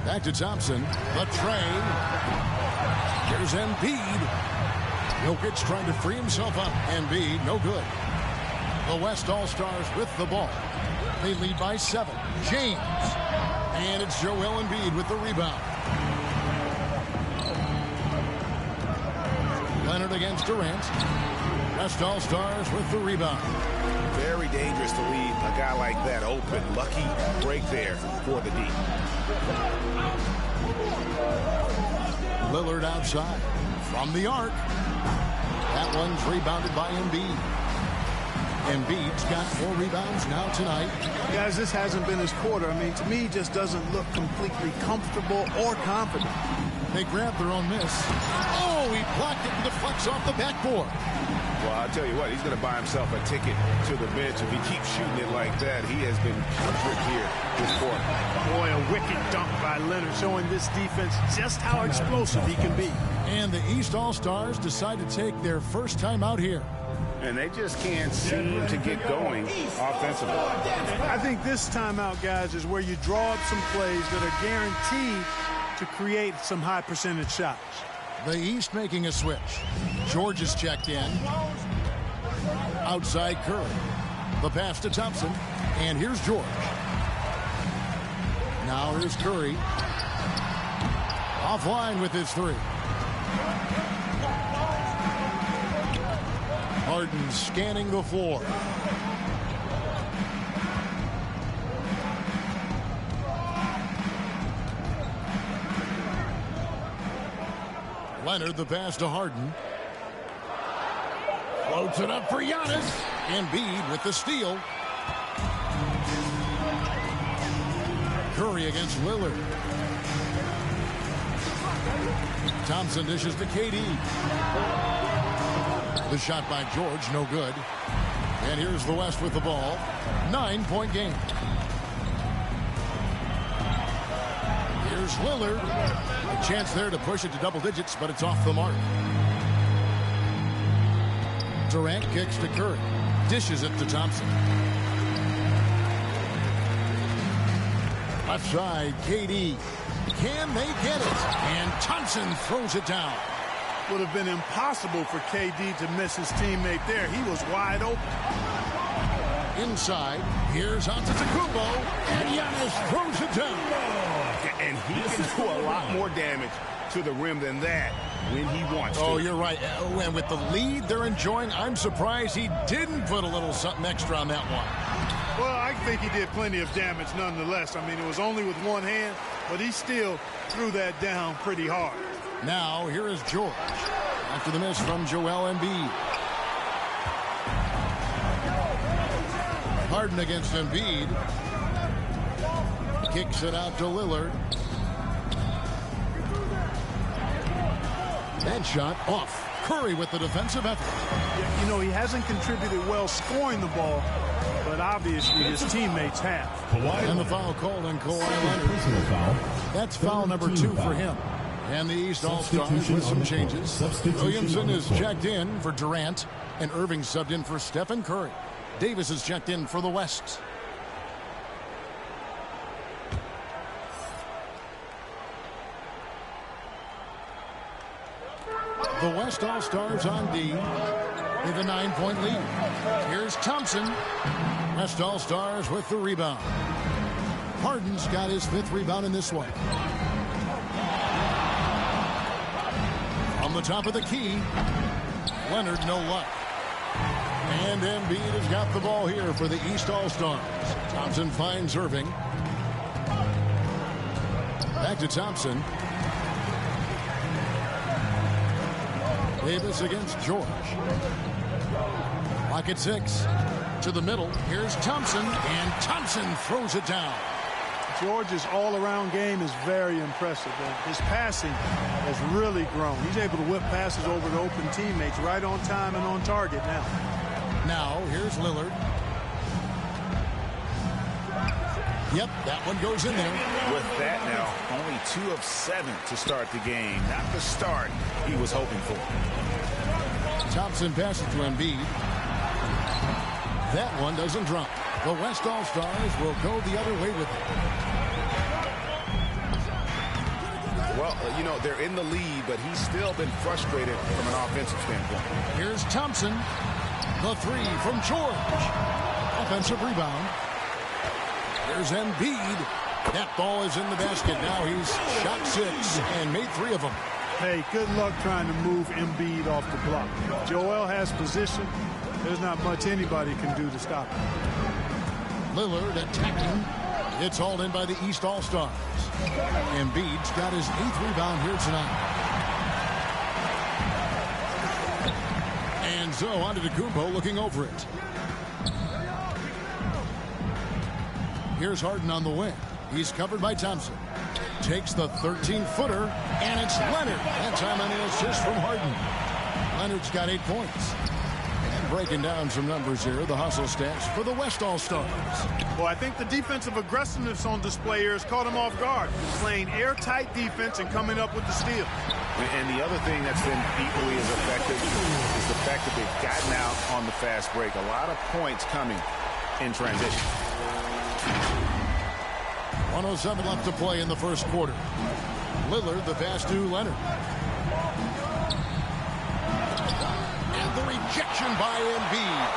Back to Thompson. The tray. Here's Embiid. Jokic trying to free himself up. Embiid, no good. The West All-Stars with the ball. They lead by 7. James. And it's Joel Embiid with the rebound. Leonard against Durant. West All-Stars with the rebound. Very dangerous to leave a guy like that open. Lucky break there for the D. Lillard outside from the arc. That one's rebounded by Embiid. Embiid's got 4 rebounds now tonight. Guys, this hasn't been his quarter. I mean, to me, he just doesn't look completely comfortable or confident. They grabbed their own miss. Oh, he blocked it and deflects off the backboard. Well, I'll tell you what, he's going to buy himself a ticket to the bench. If he keeps shooting it like that, he has been putrid here this quarter. Boy, a wicked dunk by Leonard, showing this defense just how explosive he can be. And the East All-Stars decide to take their first time out here. And they just can't seem to get going offensively. I think this timeout, guys, is where you draw up some plays that are guaranteed to create some high percentage shots. The East making a switch. George is checked in. Outside Curry. The pass to Thompson. And here's George. Now here's Curry. Offline with his three. Harden scanning the floor. Leonard, the pass to Harden. Floats it up for Giannis. Embiid with the steal. Curry against Lillard. Thompson dishes to KD. The shot by George, no good. And here's the West with the ball. 9-point game. Here's Lillard. A chance there to push it to double digits, but it's off the mark. Durant kicks to Curry. Dishes it to Thompson. Left side, KD. Can they get it? And Thompson throws it down. Would have been impossible for KD to miss his teammate there. He was wide open. Inside, here's Antetokounmpo, and Giannis throws it down. And he can do a lot more damage to the rim than that when he wants to. Oh, you're right. And with the lead they're enjoying, I'm surprised he didn't put a little something extra on that one. Well, I think he did plenty of damage nonetheless. I mean, it was only with one hand, but he still threw that down pretty hard. Now, here is George. After the miss from Joel Embiid. Harden against Embiid. Kicks it out to Lillard. That shot off. Curry with the defensive effort. You know, he hasn't contributed well scoring the ball, but obviously his teammates have. And the foul called on Kawhi Leonard. That's foul number 2 for him. And the East All-Stars with some changes. Williamson is checked in for Durant, and Irving subbed in for Stephen Curry. Davis is checked in for the West. The West All-Stars on D with a 9-point lead. Here's Thompson. West All-Stars with the rebound. Harden's got his 5th rebound in this one. On the top of the key, Leonard, no luck. And Embiid has got the ball here for the East All-Stars. Thompson finds Irving. Back to Thompson. Davis against George. Clock at 6. To the middle. Here's Thompson, and Thompson throws it down. George's all-around game is very impressive. His passing has really grown. He's able to whip passes over to open teammates right on time and on target now. Now, here's Lillard. Yep, that one goes in there. With that now, only 2 of 7 to start the game. Not the start he was hoping for. Thompson passes to Embiid. That one doesn't drop. The West All-Stars will go the other way with it. Well, you know, they're in the lead, but he's still been frustrated from an offensive standpoint. Here's Thompson. The 3 from George. Offensive rebound. There's Embiid. That ball is in the basket. Now he's shot 6 and made 3 of them. Hey, good luck trying to move Embiid off the block. If Joel has position, there's not much anybody can do to stop him. Lillard attacking. It's hauled in by the East All-Stars. Embiid's got his 8th rebound here tonight. And so Antetokounmpo looking over it. Here's Harden on the wing. He's covered by Thompson. Takes the 13-footer, and it's Leonard. That time on an assist from Harden. Leonard's got 8 points. And breaking down some numbers here, the hustle stats for the West All-Stars. Well, I think the defensive aggressiveness on display here has caught him off guard. Playing airtight defense and coming up with the steal. And the other thing that's been equally as effective is the fact that they've gotten out on the fast break. A lot of points coming in transition. 1:07 left to play in the first quarter. Lillard, the pass to Leonard. And the rejection by Embiid.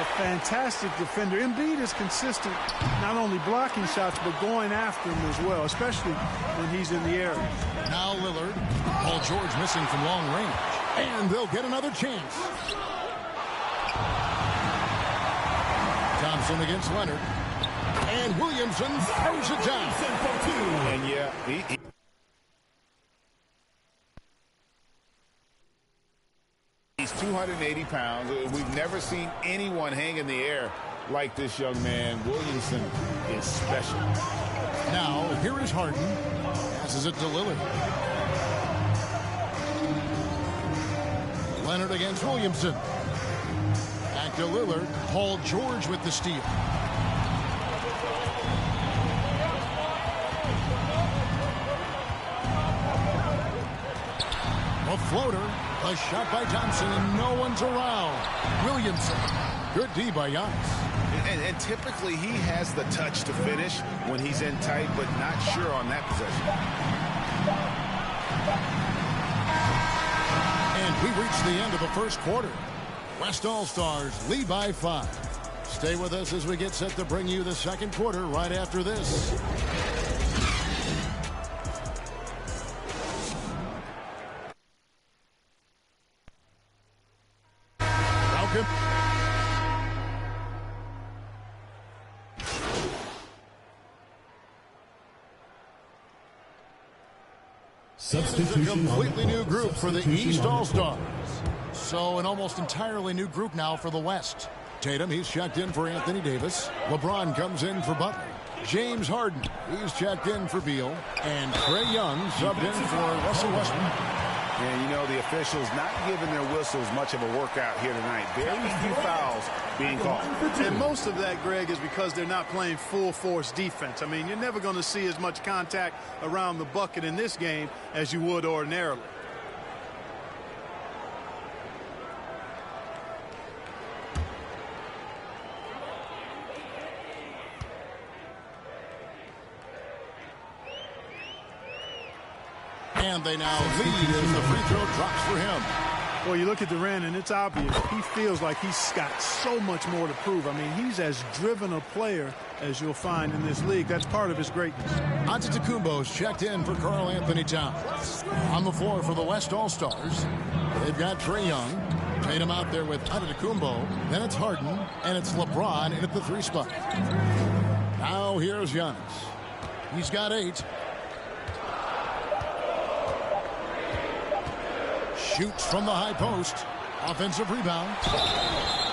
A fantastic defender. Embiid is consistent, not only blocking shots, but going after them as well, especially when he's in the area. Now Lillard. Paul George missing from long range. And they'll get another chance. Thompson against Leonard. And Williamson throws it down. And yeah, he's 280 pounds. We've never seen anyone hang in the air like this young man. Williamson is special. Now, here is Harden. Passes it to Lillard. Leonard against Williamson. Back to Lillard. Paul George with the steal. A floater. A shot by Thompson, and no one's around. Williamson. Good D by Giannis. And typically he has the touch to finish when he's in tight, but not sure on that possession. And we reach the end of the first quarter. West All-Stars lead by 5. Stay with us as we get set to bring you the second quarter right after this. Substitution. A completely new group for the East All-Stars. So an almost entirely new group now for the West. Tatum, he's checked in for Anthony Davis. LeBron comes in for Butler. James Harden, he's checked in for Beal. And Trae Young subbed in for Russell Westbrook. And, you know, the officials not giving their whistles much of a workout here tonight. Very few fouls being called. And most of that, Greg, is because they're not playing full-force defense. I mean, you're never going to see as much contact around the bucket in this game as you would ordinarily. And they now lead as the free throw drops for him. Well, you look at Durant, and it's obvious. He feels like he's got so much more to prove. I mean, he's as driven a player as you'll find in this league. That's part of his greatness. Antetokounmpo's checked in for Karl Anthony Towns. On the floor for the West All-Stars, they've got Trae Young. Tatum out there with Antetokounmpo. Then it's Harden, and it's LeBron in at the 3 spot. Now here's Giannis. He's got 8. Shoots from the high post. Offensive rebound.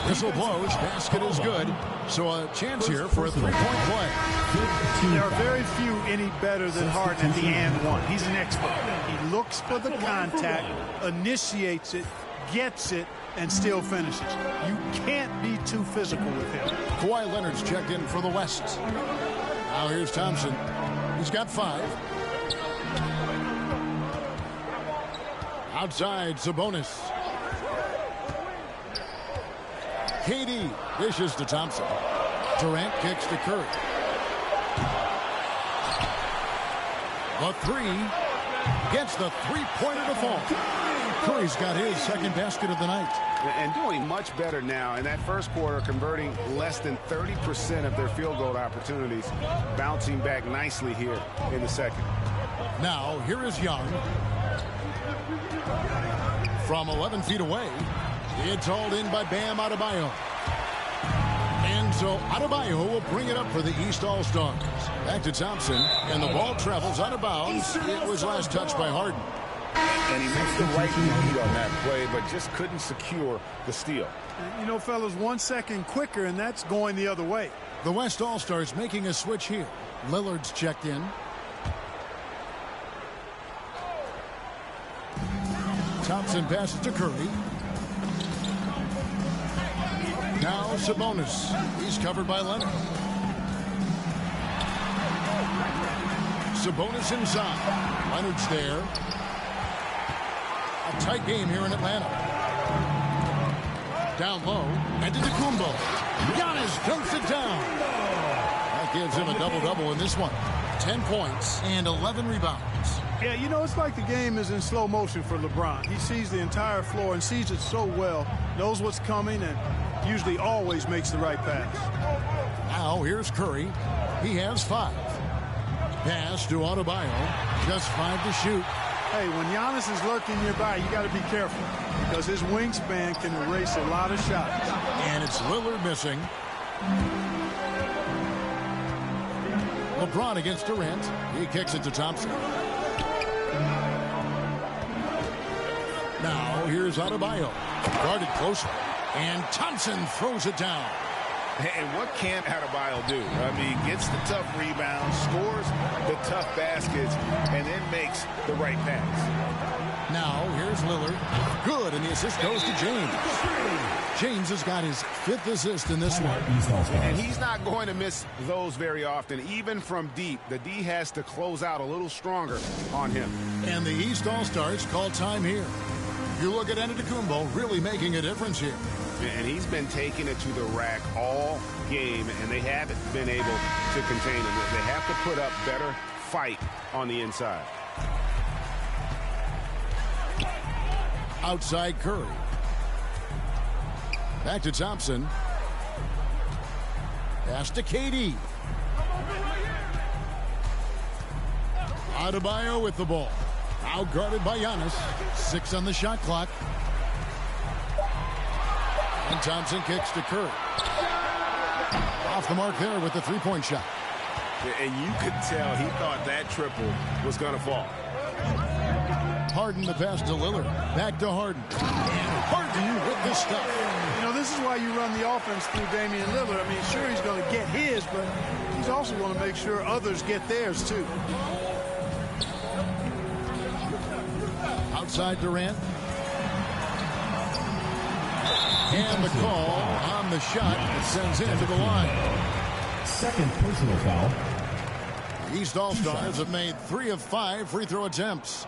Whistle blows. Basket is good. So a chance here for a 3-point play. There are very few any better than Harden at the and one. He's an expert. He looks for the contact, initiates it, gets it, and still finishes. You can't be too physical with him. Kawhi Leonard's checked in for the West. Now here's Thompson. He's got 5. Outside, Sabonis. Kade dishes to Thompson. Durant kicks to Curry. The 3 gets the 3-pointer to fall. Curry's got his second basket of the night. And doing much better now in that first quarter, converting less than 30% of their field goal opportunities, bouncing back nicely here in the second. Now, here is Young. From 11 feet away, it's hauled in by Bam Adebayo. And so Adebayo will bring it up for the East All-Stars. Back to Thompson, and the ball travels out of bounds. It was last touched by Harden. And he makes the right read on that play, but just couldn't secure the steal. You know, fellas, 1 second quicker, and that's going the other way. The West All-Stars making a switch here. Lillard's checked in. Thompson passes to Curry. Now Sabonis. He's covered by Leonard. Sabonis inside. Leonard's there. A tight game here in Atlanta. Down low. And to Antetokounmpo. Giannis dunks it down. That gives him a double-double in this one. 10 points and 11 rebounds. Yeah, you know, it's like the game is in slow motion for LeBron. He sees the entire floor and sees it so well, knows what's coming, and usually always makes the right pass. Now here's Curry. He has 5. Pass to Adebayo. Just 5 to shoot. Hey, when Giannis is lurking nearby, you got to be careful because his wingspan can erase a lot of shots. And it's Lillard missing. LeBron against Durant. He kicks it to Thompson. Now here's Adebayo. Guarded closely. And Thompson throws it down. And what can Adebayo do? I mean, gets the tough rebounds, scores the tough baskets, and then makes the right pass. Now, here's Lillard. Good, and the assist goes to James. James has got his 5th assist in this one. And he's not going to miss those very often. Even from deep, the D has to close out a little stronger on him. And the East All-Stars call time here. You look at Antetokounmpo really making a difference here. And he's been taking it to the rack all game, and they haven't been able to contain him. They have to put up better fight on the inside. Outside Curry. Back to Thompson. Pass to Kade. Adebayo with the ball. Now guarded by Giannis. 6 on the shot clock. And Thompson kicks to Curry. Off the mark there with the 3-point shot. And you could tell he thought that triple was going to fall. Harden the pass to Lillard. Back to Harden. And Harden with the stuff. You know, this is why you run the offense through Damian Lillard. I mean, sure, he's going to get his, but he's also going to make sure others get theirs, too. Outside Durant. And the call on the shot that sends him to the line. 2nd personal foul. The East All-Stars have made 3 of 5 free throw attempts.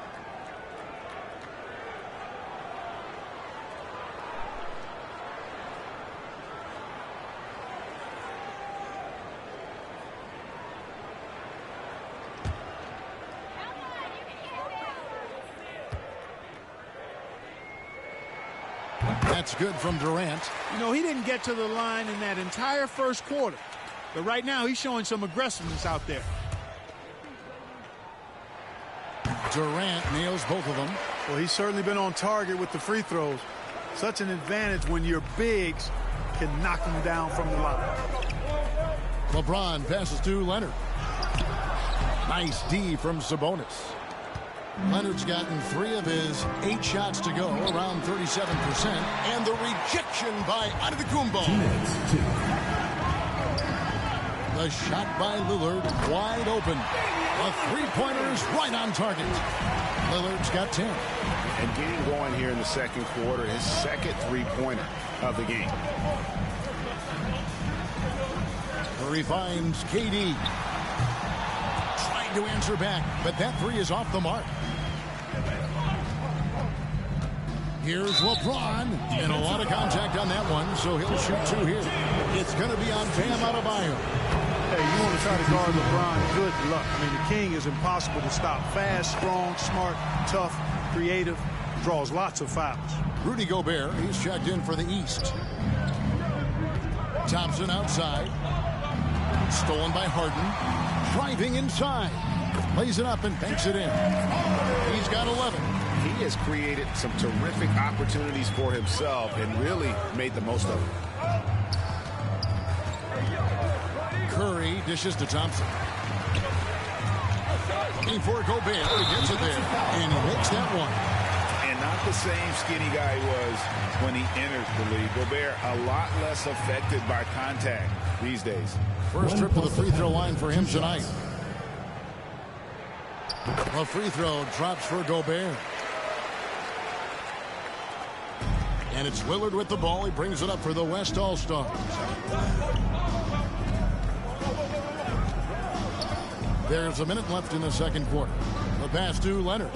That's good from Durant. You know, he didn't get to the line in that entire first quarter. But right now, he's showing some aggressiveness out there. Durant nails both of them. Well, he's certainly been on target with the free throws. Such an advantage when your bigs can knock him down from the line. LeBron passes to Leonard. Nice D from Sabonis. Leonard's gotten 3 of his 8 shots to go, around 37%, and the rejection by Antetokounmpo. The shot by Lillard, wide open. A 3-pointer is right on target. Lillard's got 10. And getting going here in the second quarter, his 2nd 3-pointer of the game. Curry finds Kade. Trying to answer back, but that 3 is off the mark. Here's LeBron, and a lot of contact on that one, so he'll shoot 2 here. It's going to be on Bam Adebayo. Hey, you want to try to guard LeBron, good luck. I mean, the king is impossible to stop. Fast, strong, smart, tough, creative, draws lots of fouls. Rudy Gobert, he's checked in for the East. Thompson outside. Stolen by Harden. Driving inside. Lays it up and banks it in. He's got 11. He has created some terrific opportunities for himself and really made the most of it. Curry dishes to Thompson. Looking for Gobert. He gets it there. And he makes that one. And not the same skinny guy he was when he entered the league. Gobert a lot less affected by contact these days. First trip to the free throw line for him tonight. A free throw drops for Gobert. And it's Lillard with the ball. He brings it up for the West All-Stars. There's a minute left in the second quarter. The pass to Leonard.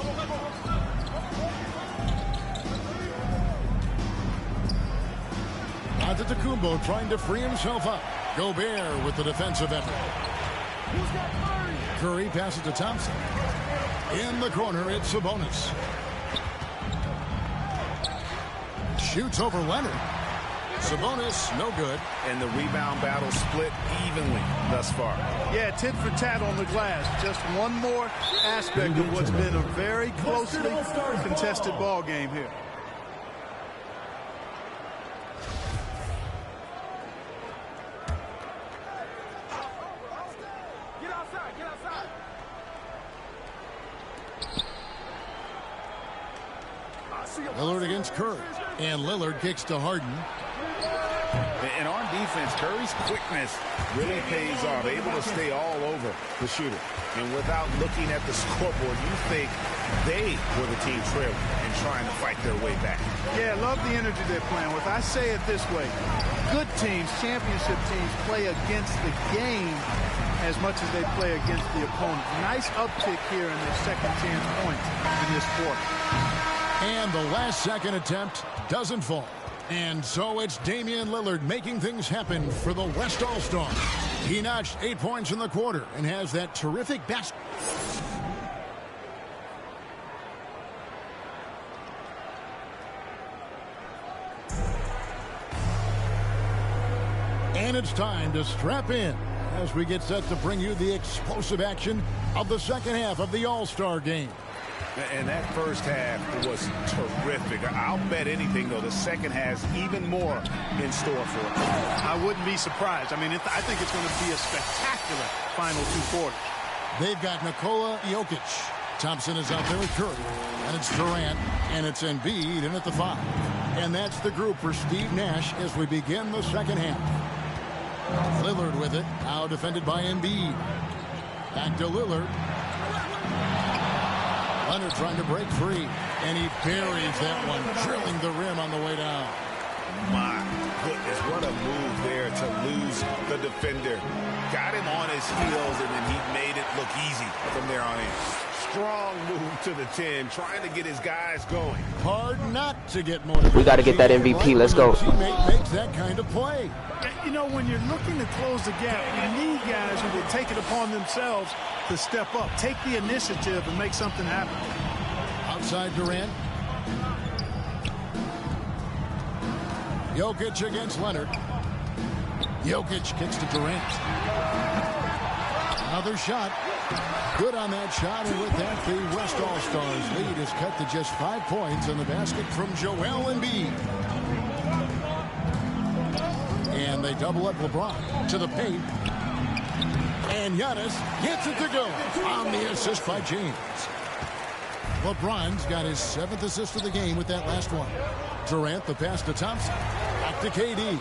Antetokounmpo trying to free himself up. Gobert with the defensive effort. Curry passes to Thompson. In the corner, it's Sabonis. Shoots over Leonard. Sabonis, no good. And the rebound battle split evenly thus far. Yeah, tit for tat on the glass. Just one more aspect of what's been a very closely contested ball game here. Lillard against Curry. And Lillard kicks to Harden. And on defense, Curry's quickness really pays off. Able to stay all over the shooter. And without looking at the scoreboard, you think they were the team trailing and trying to fight their way back. Yeah, love the energy they're playing with. I say it this way. Good teams, championship teams, play against the game as much as they play against the opponent. Nice uptick here in their second chance points in this quarter. And the last second attempt doesn't fall. And so it's Damian Lillard making things happen for the West All-Stars. He notched 8 points in the quarter and has that terrific basket. And it's time to strap in as we get set to bring you the explosive action of the second half of the All-Star game. And that first half was terrific. I'll bet anything, though, the second has even more in store for it. I wouldn't be surprised. I mean, I think it's going to be a spectacular final two quarters. They've got Nikola Jokic. Thompson is out there with Curry. And it's Durant. And it's Embiid in at the 5. And that's the group for Steve Nash as we begin the second half. Lillard with it. Now defended by Embiid. Back to Lillard. Leonard trying to break free, and he buries that one, drilling the rim on the way down. My goodness, what a move there to lose the defender. Got him on his heels, and then he made it look easy from there on in. Strong move to the 10, trying to get his guys going. Hard not to get motivated. We got to get that MVP. Let's go. Teammate makes that kind of play. You know, when you're looking to close the gap, you need guys who will take it upon themselves to step up, take the initiative, and make something happen. Outside Durant. Jokic against Leonard. Jokic kicks to Durant. Another shot. Good on that shot, and with that, the West All-Stars lead is cut to just 5 points in the basket from Joel Embiid. And they double up LeBron to the paint. And Giannis gets it to go on the assist by James. LeBron's got his 7th assist of the game with that last one. Durant, the pass to Thompson. Back to KD.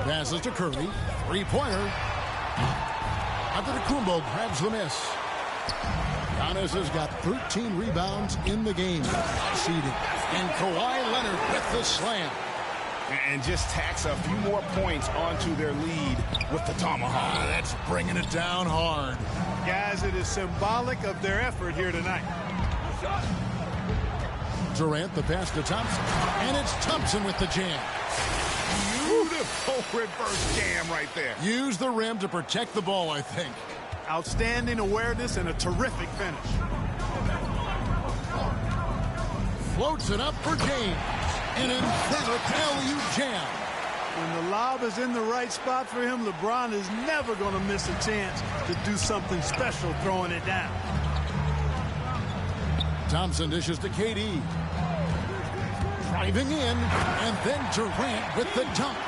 Passes to Curry. Three-pointer. Antetokounmpo grabs the miss. Giannis has got 13 rebounds in the game. Seeding. And Kawhi Leonard with the slam. And just tacks a few more points onto their lead with the tomahawk. That's bringing it down hard. Guys, it is symbolic of their effort here tonight. Durant, the pass to Thompson. And it's Thompson with the jam. Beautiful reverse jam right there. Use the rim to protect the ball, I think. Outstanding awareness and a terrific finish. Floats it up for James. An emphatic alley-oop jam. When the lob is in the right spot for him, LeBron is never going to miss a chance to do something special throwing it down. Thompson dishes to KD. Driving in, and then Durant with the dunk.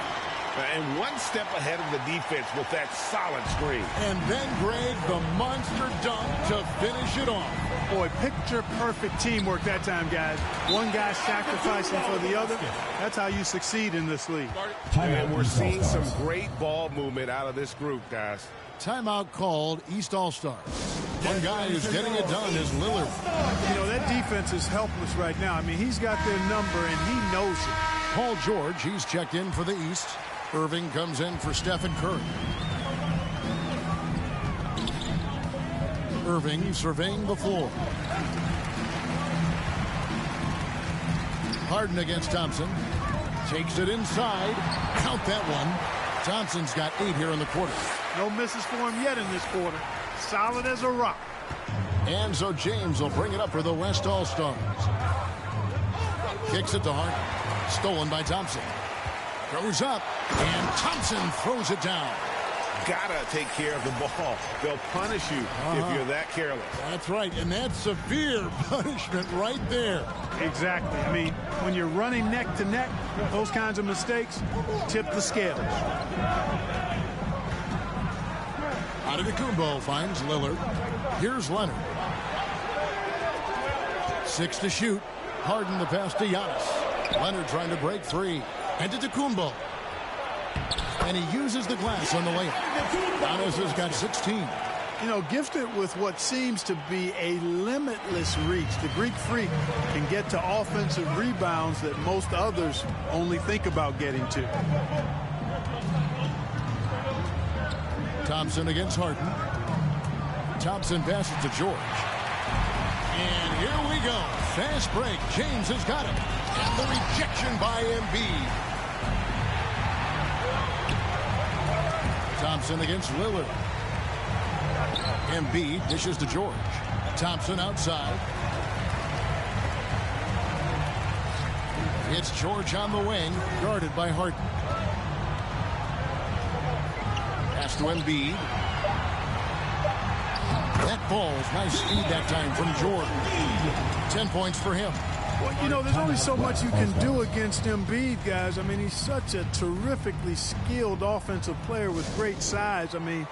And one step ahead of the defense with that solid screen. And then Greg, the monster dunk to finish it off. Boy, picture-perfect teamwork that time, guys. One guy sacrificing for the other. That's how you succeed in this league. And we're seeing some great ball movement out of this group, guys. Timeout called East All-Stars. One guy who's getting it done is Lillard. You know, that defense is helpless right now. I mean, he's got their number, and he knows it. Paul George, he's checked in for the East. Irving comes in for Stephen Curry. Irving surveying the floor. Harden against Thompson. Takes it inside. Count that one. Thompson's got 8 here in the quarter. No misses for him yet in this quarter. Solid as a rock. And so James will bring it up for the West All-Stars. Kicks it to Hart. Stolen by Thompson. Goes up, and Thompson throws it down. Gotta take care of the ball. They'll punish you if you're that careless. That's right, and that's severe punishment right there. Exactly. I mean, when you're running neck to neck, those kinds of mistakes tip the scales. Antetokounmpo finds Lillard. Here's Leonard. 6 to shoot. Harden the pass to Giannis. Leonard trying to break free. Antetokounmpo. And he uses the glass on the layup. Giannis has got 16. You know, gifted with what seems to be a limitless reach. The Greek Freak can get to offensive rebounds that most others only think about getting to. Thompson against Harden. Thompson passes to George. And here we go. Fast break. James has got him. And the rejection by Embiid. Thompson against Lillard. Embiid dishes to George. Thompson outside. It's George on the wing, guarded by Harden. Pass to Embiid. That ball's nice speed that time from George. 10 points for him. Well, you know, there's only so much you can do against Embiid, guys. I mean, he's such a terrifically skilled offensive player with great size. I mean,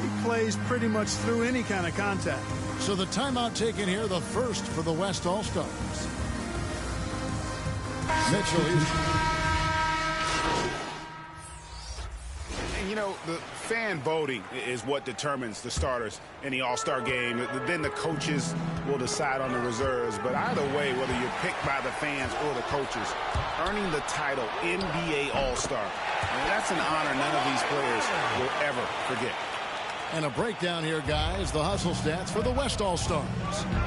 he plays pretty much through any kind of contact. So the timeout taken here, the first for the West All-Stars. Mitchell. You know, the fan voting is what determines the starters in the All-Star game. Then the coaches will decide on the reserves. But either way, whether you're picked by the fans or the coaches, earning the title NBA All-Star, that's an honor none of these players will ever forget. And a breakdown here, guys. The hustle stats for the West All-Stars.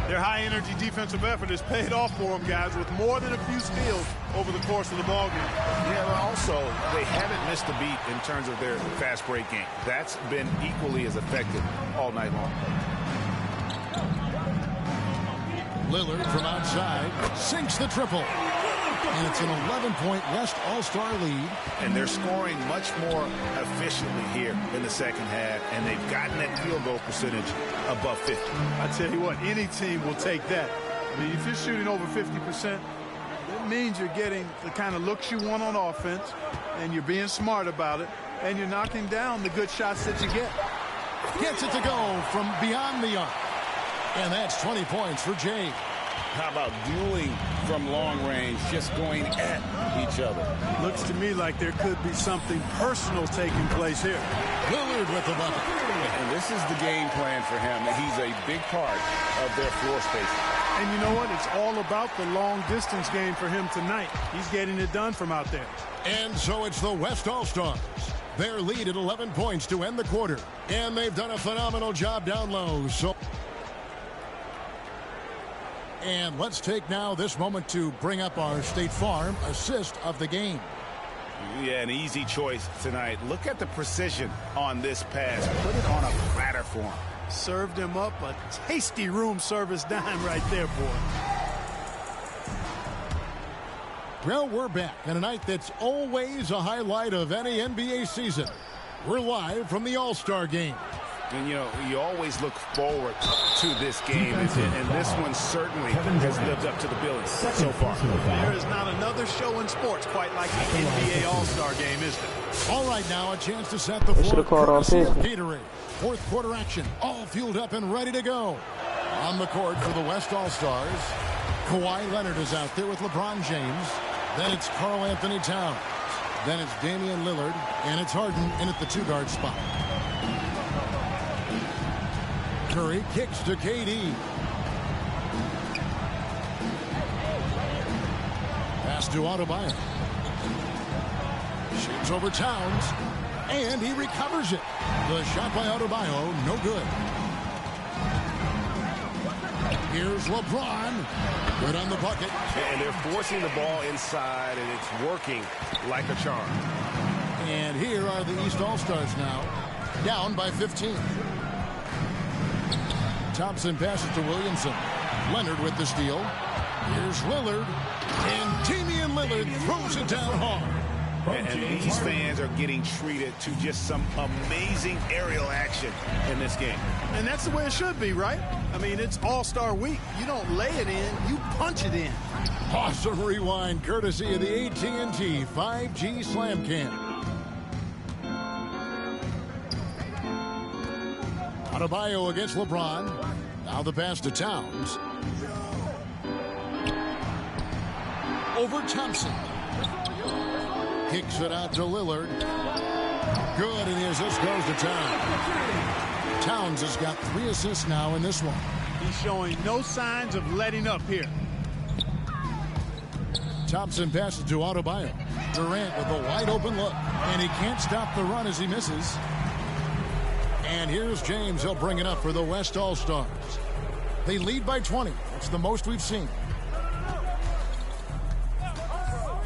Their high-energy defensive effort has paid off for them, guys, with more than a few steals over the course of the ballgame. Yeah, but also, they haven't missed a beat in terms of their fast break game. That's been equally as effective all night long. Lillard from outside sinks the triple. And it's an 11-point West All-Star lead. And they're scoring much more efficiently here in the second half. And they've gotten that field goal percentage above 50. I tell you what, any team will take that. I mean, if you're shooting over 50%, it means you're getting the kind of looks you want on offense, and you're being smart about it, and you're knocking down the good shots that you get. Gets it to go from beyond the arc. And that's 20 points for Jay. How about dueling from long range, just going at each other? Looks to me like there could be something personal taking place here. Lillard with the bucket. And this is the game plan for him. He's a big part of their floor spacing. And you know what? It's all about the long-distance game for him tonight. He's getting it done from out there. And so it's the West All-Stars. Their lead at 11 points to end the quarter. And they've done a phenomenal job down low. And let's take now this moment to bring up our State Farm assist of the game. Yeah, an easy choice tonight. Look at the precision on this pass. Put it on a platter for him. Served him up a tasty room service dime right there, boy. Well, we're back on a night that's always a highlight of any NBA season. We're live from the All-Star game. And, you know, you always look forward to this game, and this one certainly has lived up to the billing so far. There is not another show in sports quite like the NBA All-Star game, is there? All right, now a chance to set the floor. Gatorade. Fourth quarter action, all fueled up and ready to go. On the court for the West All-Stars, Kawhi Leonard is out there with LeBron James. Then it's Karl Anthony Towns. Then it's Damian Lillard, and it's Harden in at the two-guard spot. Curry kicks to KD. Pass to Adebayo. Shoots over Towns, and he recovers it. The shot by Adebayo, no good. Here's LeBron. Good on the bucket. And they're forcing the ball inside, and it's working like a charm. And here are the East All-Stars now, down by 15. Thompson passes to Williamson. Leonard with the steal. Here's Lillard. And Damian Lillard throws it down hard. And these fans are getting treated to just some amazing aerial action in this game. And that's the way it should be, right? I mean, it's All-Star Week. You don't lay it in, you punch it in. Awesome rewind courtesy of the AT&T 5G Slam Cam. Adebayo against LeBron. Now the pass to Towns. Over Thompson. Kicks it out to Lillard. Good, and the assist goes to Towns. Towns has got 3 assists now in this one. He's showing no signs of letting up here. Thompson passes to Adebayo. Durant with a wide open look, and he can't stop the run as he misses. And here's James. He'll bring it up for the West All-Stars. They lead by 20. That's the most we've seen.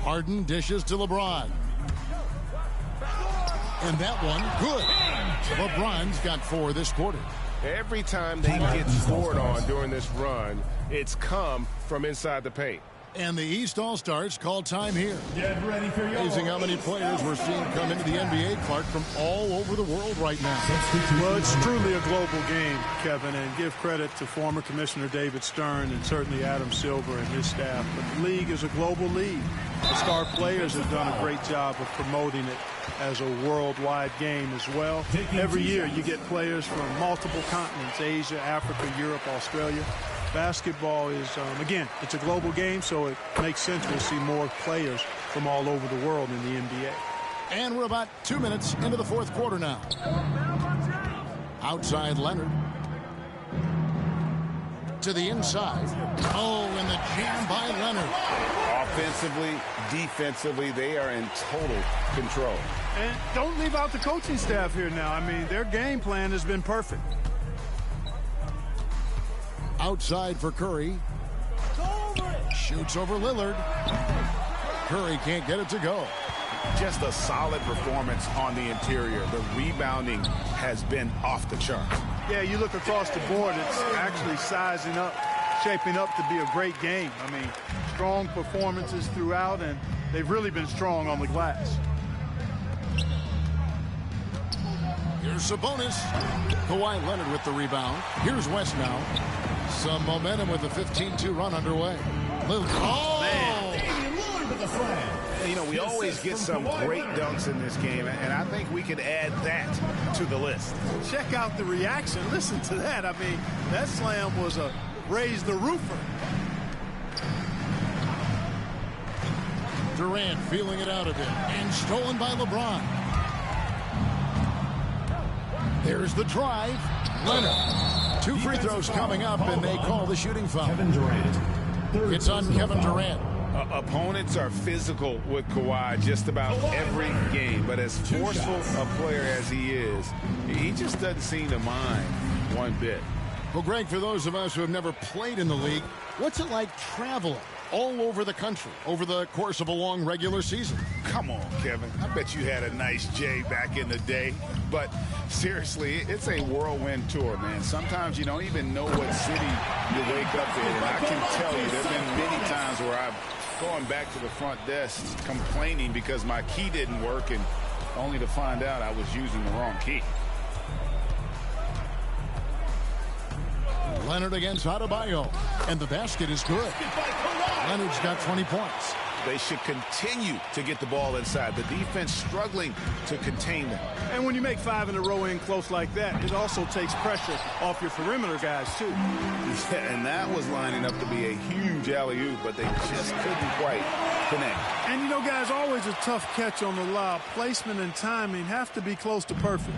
Harden dishes to LeBron. And that one, good. LeBron's got 4 this quarter. Every time they get scored on during this run, it's come from inside the paint. And the East All-Stars call time here. Get ready for your Amazing how many players we're seeing come into the NBA, Clark, from all over the world right now. Well, it's truly a global game, Kevin, and give credit to former Commissioner David Stern and certainly Adam Silver and his staff. But the league is a global league. The star players have done a great job of promoting it as a worldwide game as well. Every year you get players from multiple continents, Asia, Africa, Europe, Australia. Basketball is, again, it's a global game, so it makes sense we'll see more players from all over the world in the NBA. And we're about 2 minutes into the 4th quarter now. Outside Leonard. To the inside. Oh, and the jam by Leonard. Offensively, defensively, they are in total control. And don't leave out the coaching staff here now. I mean, their game plan has been perfect. Outside for Curry. Shoots over Lillard. Curry can't get it to go. Just a solid performance on the interior. The rebounding has been off the charts. Yeah, you look across the board, it's actually sizing up, shaping up to be a great game. I mean, strong performances throughout, and they've really been strong on the glass. Here's Sabonis. Kawhi Leonard with the rebound. Here's West now. Some momentum with the 15-2 run underway. Oh! Man. with the slam. You know, we always get some great dunks in this game, and I think we could add that to the list. Check out the reaction. Listen to that. I mean, that slam was a raise the roofer. Durant feeling it out a bit, and stolen by LeBron. There's the drive. Leonard. 2 free throws coming up, and they call the shooting foul. Kevin Durant. It's on Kevin Durant. Opponents are physical with Kawhi just about every game, but as forceful a player as he is, he just doesn't seem to mind one bit. Well, Greg, for those of us who have never played in the league, what's it like traveling all over the country over the course of a long regular season? Come on, Kevin. I bet you had a nice J back in the day. But seriously, it's a whirlwind tour, man. Sometimes you don't even know what city you wake up in. And I can tell you there have been many times where I've gone back to the front desk complaining because my key didn't work, and only to find out I was using the wrong key. Leonard against Adebayo, and the basket is good. Leonard's got 20 points. They should continue to get the ball inside. The defense struggling to contain them. And when you make 5 in a row in close like that, it also takes pressure off your perimeter guys, too. Yeah, and that was lining up to be a huge alley-oop, but they just couldn't quite connect. And, you know, guys, always a tough catch on the lob. Placement and timing have to be close to perfect.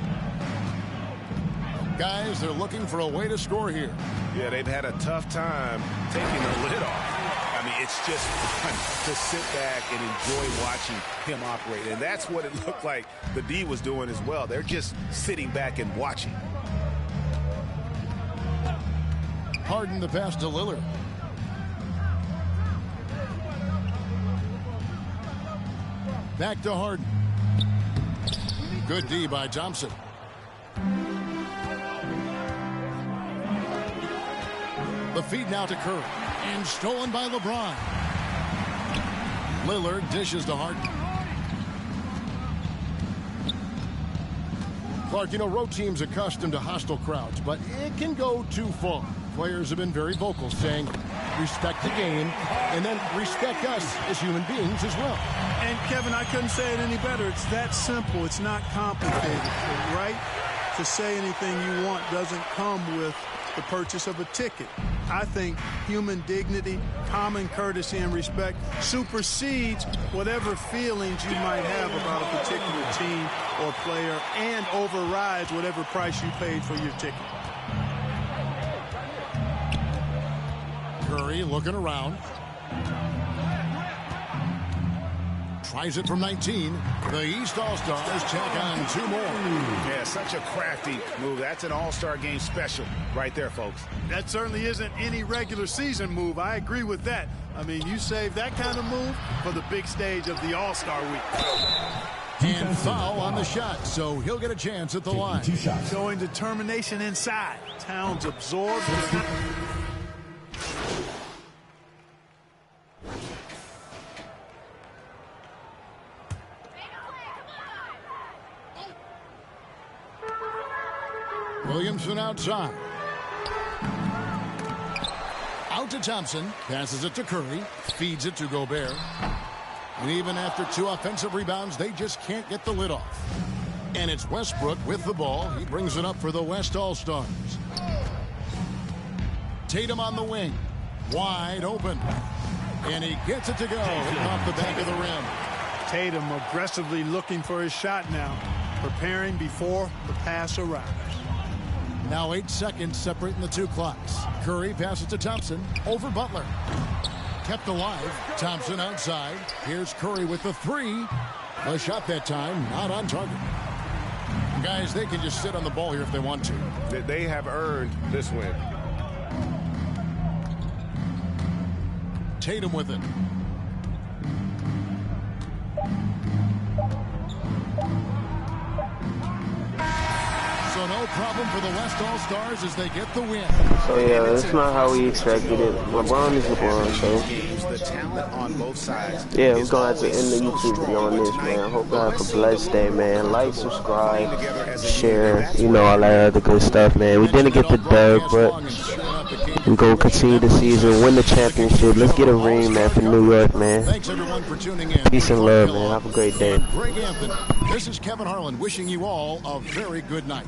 Guys, they're looking for a way to score here. Yeah, they've had a tough time taking the lid off. I mean, it's just fun to sit back and enjoy watching him operate. And that's what it looked like the D was doing as well. They're just sitting back and watching. Harden the pass to Lillard. Back to Harden. Good D by Thompson. The feed now to Curry, and stolen by LeBron. Lillard dishes to Harden. Clark, you know, road teams accustomed to hostile crowds, but it can go too far. Players have been very vocal, saying, respect the game, and then respect us as human beings as well. And, Kevin, I couldn't say it any better. It's that simple. It's not complicated, right? To say anything you want doesn't come with the purchase of a ticket. I think human dignity, common courtesy, and respect supersedes whatever feelings you might have about a particular team or player and overrides whatever price you paid for your ticket. Curry looking around. Tries it from 19. The East All-Stars check on 2 more. Yeah, such a crafty move. That's an All-Star game special right there, folks. That certainly isn't any regular season move. I agree with that. I mean, you save that kind of move for the big stage of the All-Star week. And foul on the shot, so he'll get a chance at the line. Showing determination inside. Towns absorbed. Williamson outside. Out to Thompson. Passes it to Curry. Feeds it to Gobert. And even after 2 offensive rebounds, they just can't get the lid off. And it's Westbrook with the ball. He brings it up for the West All-Stars. Tatum on the wing. Wide open. And he gets it to go off the back of the rim. Tatum aggressively looking for his shot now. Preparing before the pass arrives. Now 8 seconds separating the 2 clocks. Curry passes to Thompson. Over Butler. Kept alive. Thompson outside. Here's Curry with the 3. A shot that time, not on target. Guys, they can just sit on the ball here if they want to. They have earned this win. Tatum with it. So no problem for the West All-Stars as they get the win. So yeah, that's not how we expected it. LeBron is LeBron, so The talent on both sides. yeah, we're gonna have to end the YouTube video on this, man. Hope y'all have a blessed day, man. Like, subscribe, share, you know, all that other good stuff, man. We didn't get the dub, but we're gonna continue the season, win the championship. Let's get a ring, man, for New York, man. Thanks everyone for tuning in. Peace and love, man. Have a great day. Greg Anthony. This is Kevin Harlan wishing you all a very good night.